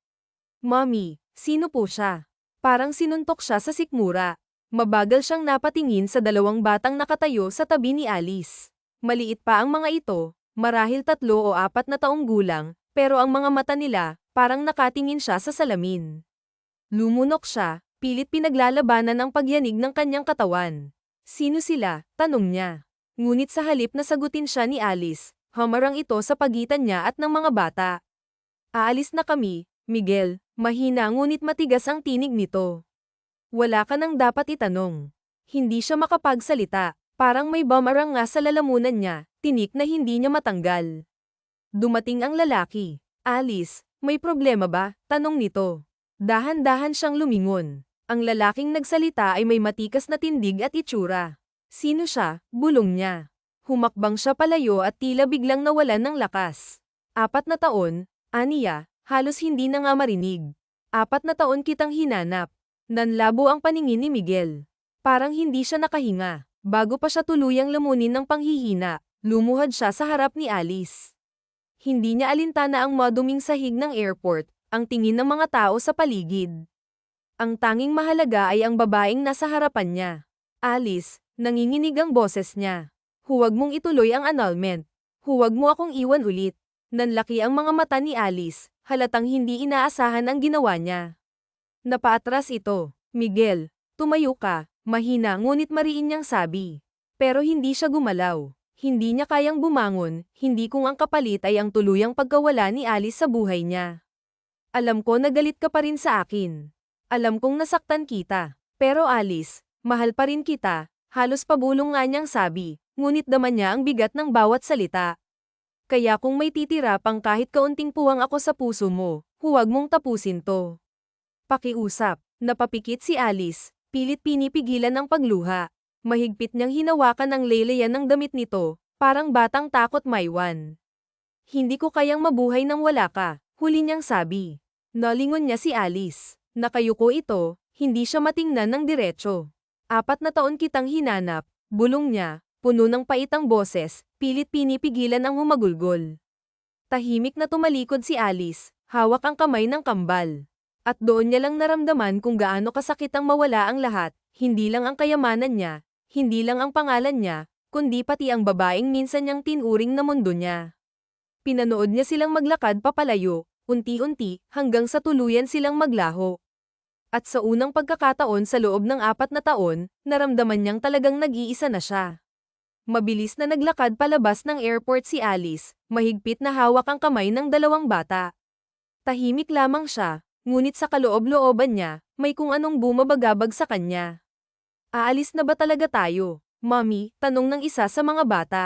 Mommy, sino po siya? Parang sinuntok siya sa sikmura. Mabagal siyang napatingin sa 2 batang nakatayo sa tabi ni Alice. Maliit pa ang mga ito, marahil 3 o 4 na taong gulang, pero ang mga mata nila, parang nakatingin siya sa salamin. Lumunok siya, pilit pinaglalabanan ang pagyanig ng kanyang katawan. Sino sila? Tanong niya. Ngunit sa halip na sagutin siya ni Alice, hamarang ito sa pagitan niya at ng mga bata. Aalis na kami, Miguel, mahina ngunit matigas ang tinig nito. Wala ka nang dapat itanong. Hindi siya makapagsalita, parang may bumarang nga sa lalamunan niya, tinik na hindi niya matanggal. Dumating ang lalaki. Alice, may problema ba? Tanong nito. Dahan-dahan siyang lumingon. Ang lalaking nagsalita ay may matikas na tindig at itsura. Sino siya? Bulong niya. Humakbang siya palayo at tila biglang nawalan ng lakas. 4 na taon, aniya, halos hindi na nga marinig. 4 na taon kitang hinanap. Nanlabo ang paningin ni Miguel. Parang hindi siya nakahinga. Bago pa siya tuluyang lamunin ng panghihina, lumuhad siya sa harap ni Alice. Hindi niya alintana ang maduming sahig ng airport, ang tingin ng mga tao sa paligid. Ang tanging mahalaga ay ang babaeng nasa harapan niya. Alice, nanginginig ang boses niya. Huwag mong ituloy ang annulment. Huwag mo akong iwan ulit. Nanlaki ang mga mata ni Alice, halatang hindi inaasahan ang ginawa niya. Napaatras ito. Miguel, tumayo ka, mahina ngunit mariin niyang sabi. Pero hindi siya gumalaw. Hindi niya kayang bumangon, hindi kung ang kapalit ay ang tuluyang pagkawala ni Alice sa buhay niya. Alam ko na galit ka pa rin sa akin. Alam kong nasaktan kita. Pero Alice, mahal pa rin kita, halos pabulong nga niyang sabi, ngunit daman niya ang bigat ng bawat salita. Kaya kung may titira pang kahit kaunting puwang ako sa puso mo, huwag mong tapusin to. Pakiusap, napapikit si Alice, pilit pinipigilan ang pagluha. Mahigpit niyang hinawakan ang leleyan ng damit nito, parang batang takot maiwan. Hindi ko kayang mabuhay nang wala ka, huli niyang sabi. Nalingon niya si Alice. Nakayuko ito, hindi siya matingnan ng diretso. 4 na taon kitang hinanap, bulong niya, puno ng paitang boses, pilit pinipigilan ang humagulgol. Tahimik na tumalikod si Alice, hawak ang kamay ng kambal. At doon niya lang naramdaman kung gaano kasakit ang mawala ang lahat, hindi lang ang kayamanan niya, hindi lang ang pangalan niya, kundi pati ang babaeng minsan niyang tinuring na mundo niya. Pinanood niya silang maglakad papalayo, unti-unti, hanggang sa tuluyan silang maglaho. At sa unang pagkakataon sa loob ng 4 na taon, naramdaman niyang talagang nag-iisa na siya. Mabilis na naglakad palabas ng airport si Alice, mahigpit na hawak ang kamay ng 2 bata. Tahimik lamang siya, ngunit sa kaloob-looban niya, may kung anong bumabagabag sa kanya. Aalis na ba talaga tayo, Mommy? Tanong ng isa sa mga bata.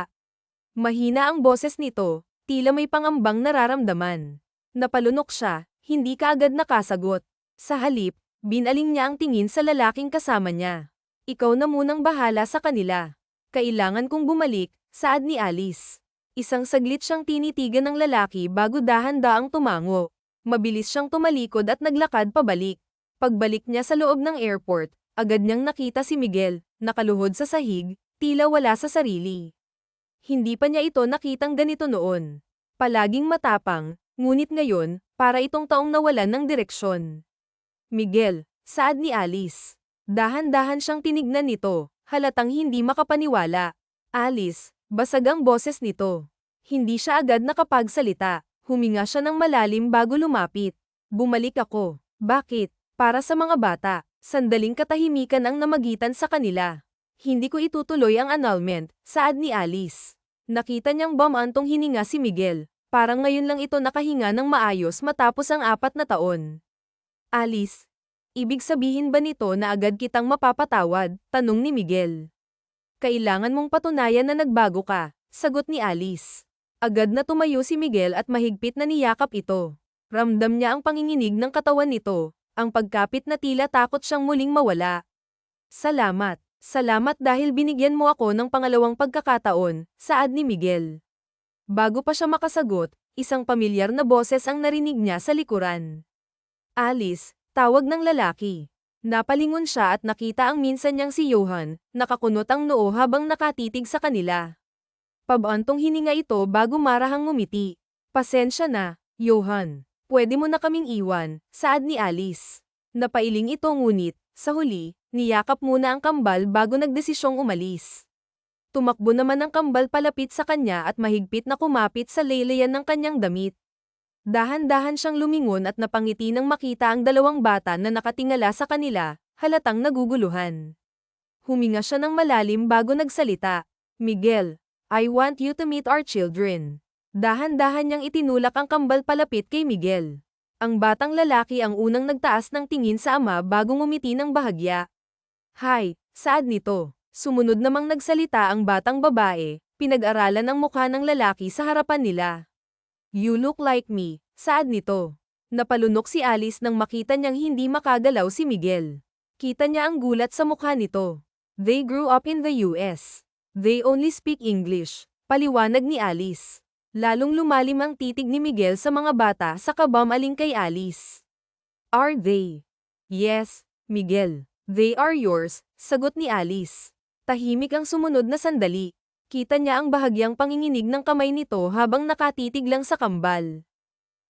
Mahina ang boses nito, tila may pangambang nararamdaman. Napalunok siya, hindi kaagad nakasagot. Sa halip, binaling niya ang tingin sa lalaking kasama niya. Ikaw na munang bahala sa kanila. Kailangan kong bumalik, saad ni Alice. Isang saglit siyang tinitigan ng lalaki bago dahan-daang tumango. Mabilis siyang tumalikod at naglakad pabalik. Pagbalik niya sa loob ng airport, agad niyang nakita si Miguel, nakaluhod sa sahig, tila wala sa sarili. Hindi pa niya ito nakitang ganito noon. Palaging matapang, ngunit ngayon, para itong taong nawalan ng direksyon. Miguel, saad ni Alice. Dahan-dahan siyang tinignan nito, halatang hindi makapaniwala. Alice, basag ang boses nito. Hindi siya agad nakapagsalita. Huminga siya ng malalim bago lumapit. Bumalik ako. Bakit? Para sa mga bata, sandaling katahimikan ang namagitan sa kanila. Hindi ko itutuloy ang annulment, saad ni Alice. Nakita niyang bumantong hininga si Miguel. Parang ngayon lang ito nakahinga ng maayos matapos ang 4 na taon. Alice, ibig sabihin ba nito na agad kitang mapapatawad? Tanong ni Miguel. Kailangan mong patunayan na nagbago ka, sagot ni Alice. Agad na tumayo si Miguel at mahigpit na niyakap ito. Ramdam niya ang panginginig ng katawan nito, ang pagkapit na tila takot siyang muling mawala. Salamat. Salamat dahil binigyan mo ako ng pangalawang pagkakataon, saad ni Miguel. Bago pa siya makasagot, isang pamilyar na boses ang narinig niya sa likuran. Alice, tawag ng lalaki. Napalingon siya at nakita ang minsan niyang si Johan, nakakunot ang noo habang nakatitig sa kanila. Pabantong hininga ito bago marahang ngumiti. Pasensya na, Johan. Pwede mo na kaming iwan, saad ni Alice. Napailing ito ngunit, sa huli, niyakap muna ang kambal bago nagdesisyong umalis. Tumakbo naman ang kambal palapit sa kanya at mahigpit na kumapit sa laylayan ng kanyang damit. Dahan-dahan siyang lumingon at napangiti nang makita ang dalawang bata na nakatingala sa kanila, halatang naguguluhan. Huminga siya ng malalim bago nagsalita. Miguel, I want you to meet our children. Dahan-dahan niyang itinulak ang kambal palapit kay Miguel. Ang batang lalaki ang unang nagtaas ng tingin sa ama bago ngumiti ng bahagya. Hay, saad nito? Sumunod namang nagsalita ang batang babae, pinag-aralan ang mukha ng lalaki sa harapan nila. You look like me, saad nito. Napalunok si Alice nang makita niyang hindi makagalaw si Miguel. Kita niya ang gulat sa mukha nito. They grew up in the US. They only speak English, paliwanag ni Alice. Lalong lumalim ang titig ni Miguel sa mga bata sa kabamaling kay Alice. Are they? Yes, Miguel. They are yours, sagot ni Alice. Tahimik ang sumunod na sandali. Kita niya ang bahagyang panginginig ng kamay nito habang nakatitig lang sa kambal.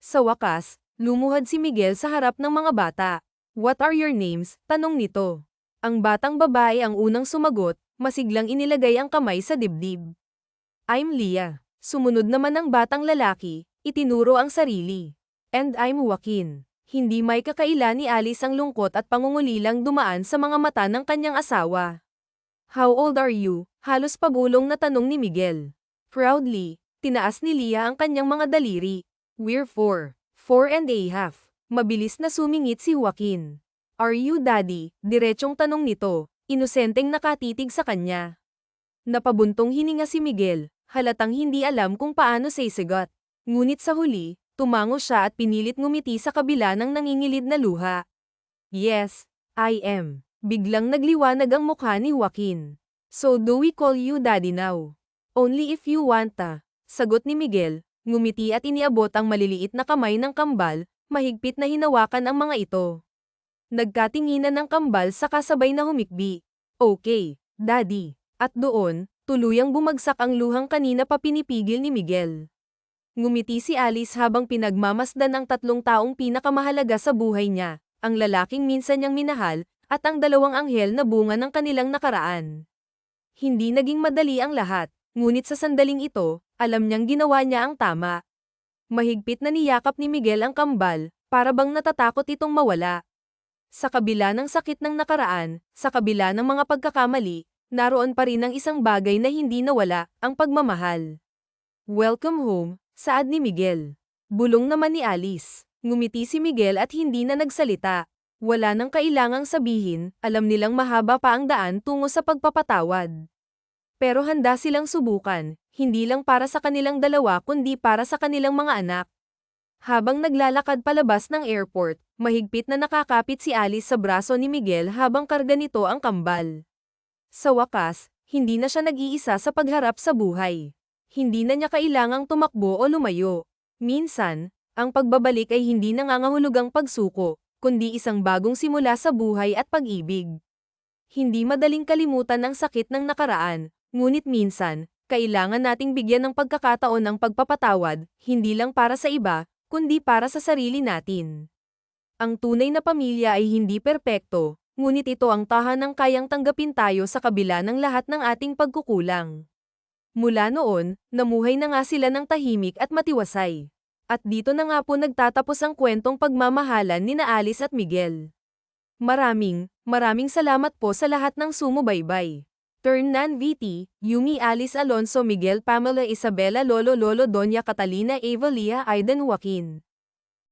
Sa wakas, lumuhad si Miguel sa harap ng mga bata. What are your names? Tanong nito. Ang batang babae ang unang sumagot, masiglang inilagay ang kamay sa dibdib. I'm Leah. Sumunod naman ang batang lalaki, itinuro ang sarili. And I'm Joaquin. Hindi may kakaila ni Alice ang lungkot at pangungulilang dumaan sa mga mata ng kanyang asawa. How old are you? Halos pabulong na tanong ni Miguel. Proudly, tinaas ni Leah ang kanyang mga daliri. We're 4 and a half. Mabilis na sumingit si Joaquin. Are you daddy? Diretsong tanong nito, inosenteng nakatitig sa kanya. Napabuntong hininga si Miguel, halatang hindi alam kung paano sasagot. Ngunit sa huli, tumango siya at pinilit ngumiti sa kabila ng nangingilid na luha. Yes, I am. Biglang nagliwanag ang mukha ni Joaquin. So do we call you daddy now? Only if you want ta. Sagot ni Miguel, ngumiti at iniabot ang maliliit na kamay ng kambal, mahigpit na hinawakan ang mga ito. Nagkatinginan ng kambal sa kasabay na humikbi. Okay, daddy. At doon, tuluyang bumagsak ang luhang kanina pa pinipigil ni Miguel. Ngumiti si Alice habang pinagmamasdan ang 3 taong pinakamahalaga sa buhay niya, ang lalaking minsan niyang minahal, at ang 2 anghel na bunga ng kanilang nakaraan. Hindi naging madali ang lahat, ngunit sa sandaling ito, alam niyang ginawa niya ang tama. Mahigpit na niyakap ni Miguel ang kambal, para bang natatakot itong mawala. Sa kabila ng sakit ng nakaraan, sa kabila ng mga pagkakamali, naroon pa rin ang isang bagay na hindi nawala, ang pagmamahal. Welcome home, saad ni Miguel. Bulong naman ni Alice. Ngumiti si Miguel at hindi na nagsalita. Wala nang kailangang sabihin, alam nilang mahaba pa ang daan tungo sa pagpapatawad. Pero handa silang subukan, hindi lang para sa kanilang dalawa kundi para sa kanilang mga anak. Habang naglalakad palabas ng airport, mahigpit na nakakapit si Alice sa braso ni Miguel habang karga nito ang kambal. Sa wakas, hindi na siya nag-iisa sa pagharap sa buhay. Hindi na niya kailangang tumakbo o lumayo. Minsan, ang pagbabalik ay hindi nangangahulugang pagsuko, kundi isang bagong simula sa buhay at pag-ibig. Hindi madaling kalimutan ang sakit ng nakaraan, ngunit minsan, kailangan nating bigyan ng pagkakataon ng pagpapatawad, hindi lang para sa iba, kundi para sa sarili natin. Ang tunay na pamilya ay hindi perpekto, ngunit ito ang tahanang kayang tanggapin tayo sa kabila ng lahat ng ating pagkukulang. Mula noon, namuhay na nga sila ng tahimik at matiwasay. At dito na nga po nagtatapos ang kwentong pagmamahalan nina Alice at Miguel. Maraming salamat po sa lahat ng sumubaybay. Ternan VT, Yumi Alice Alonso Miguel Pamela Isabela Lolo Doña Catalina Eva Leah Aiden Joaquin.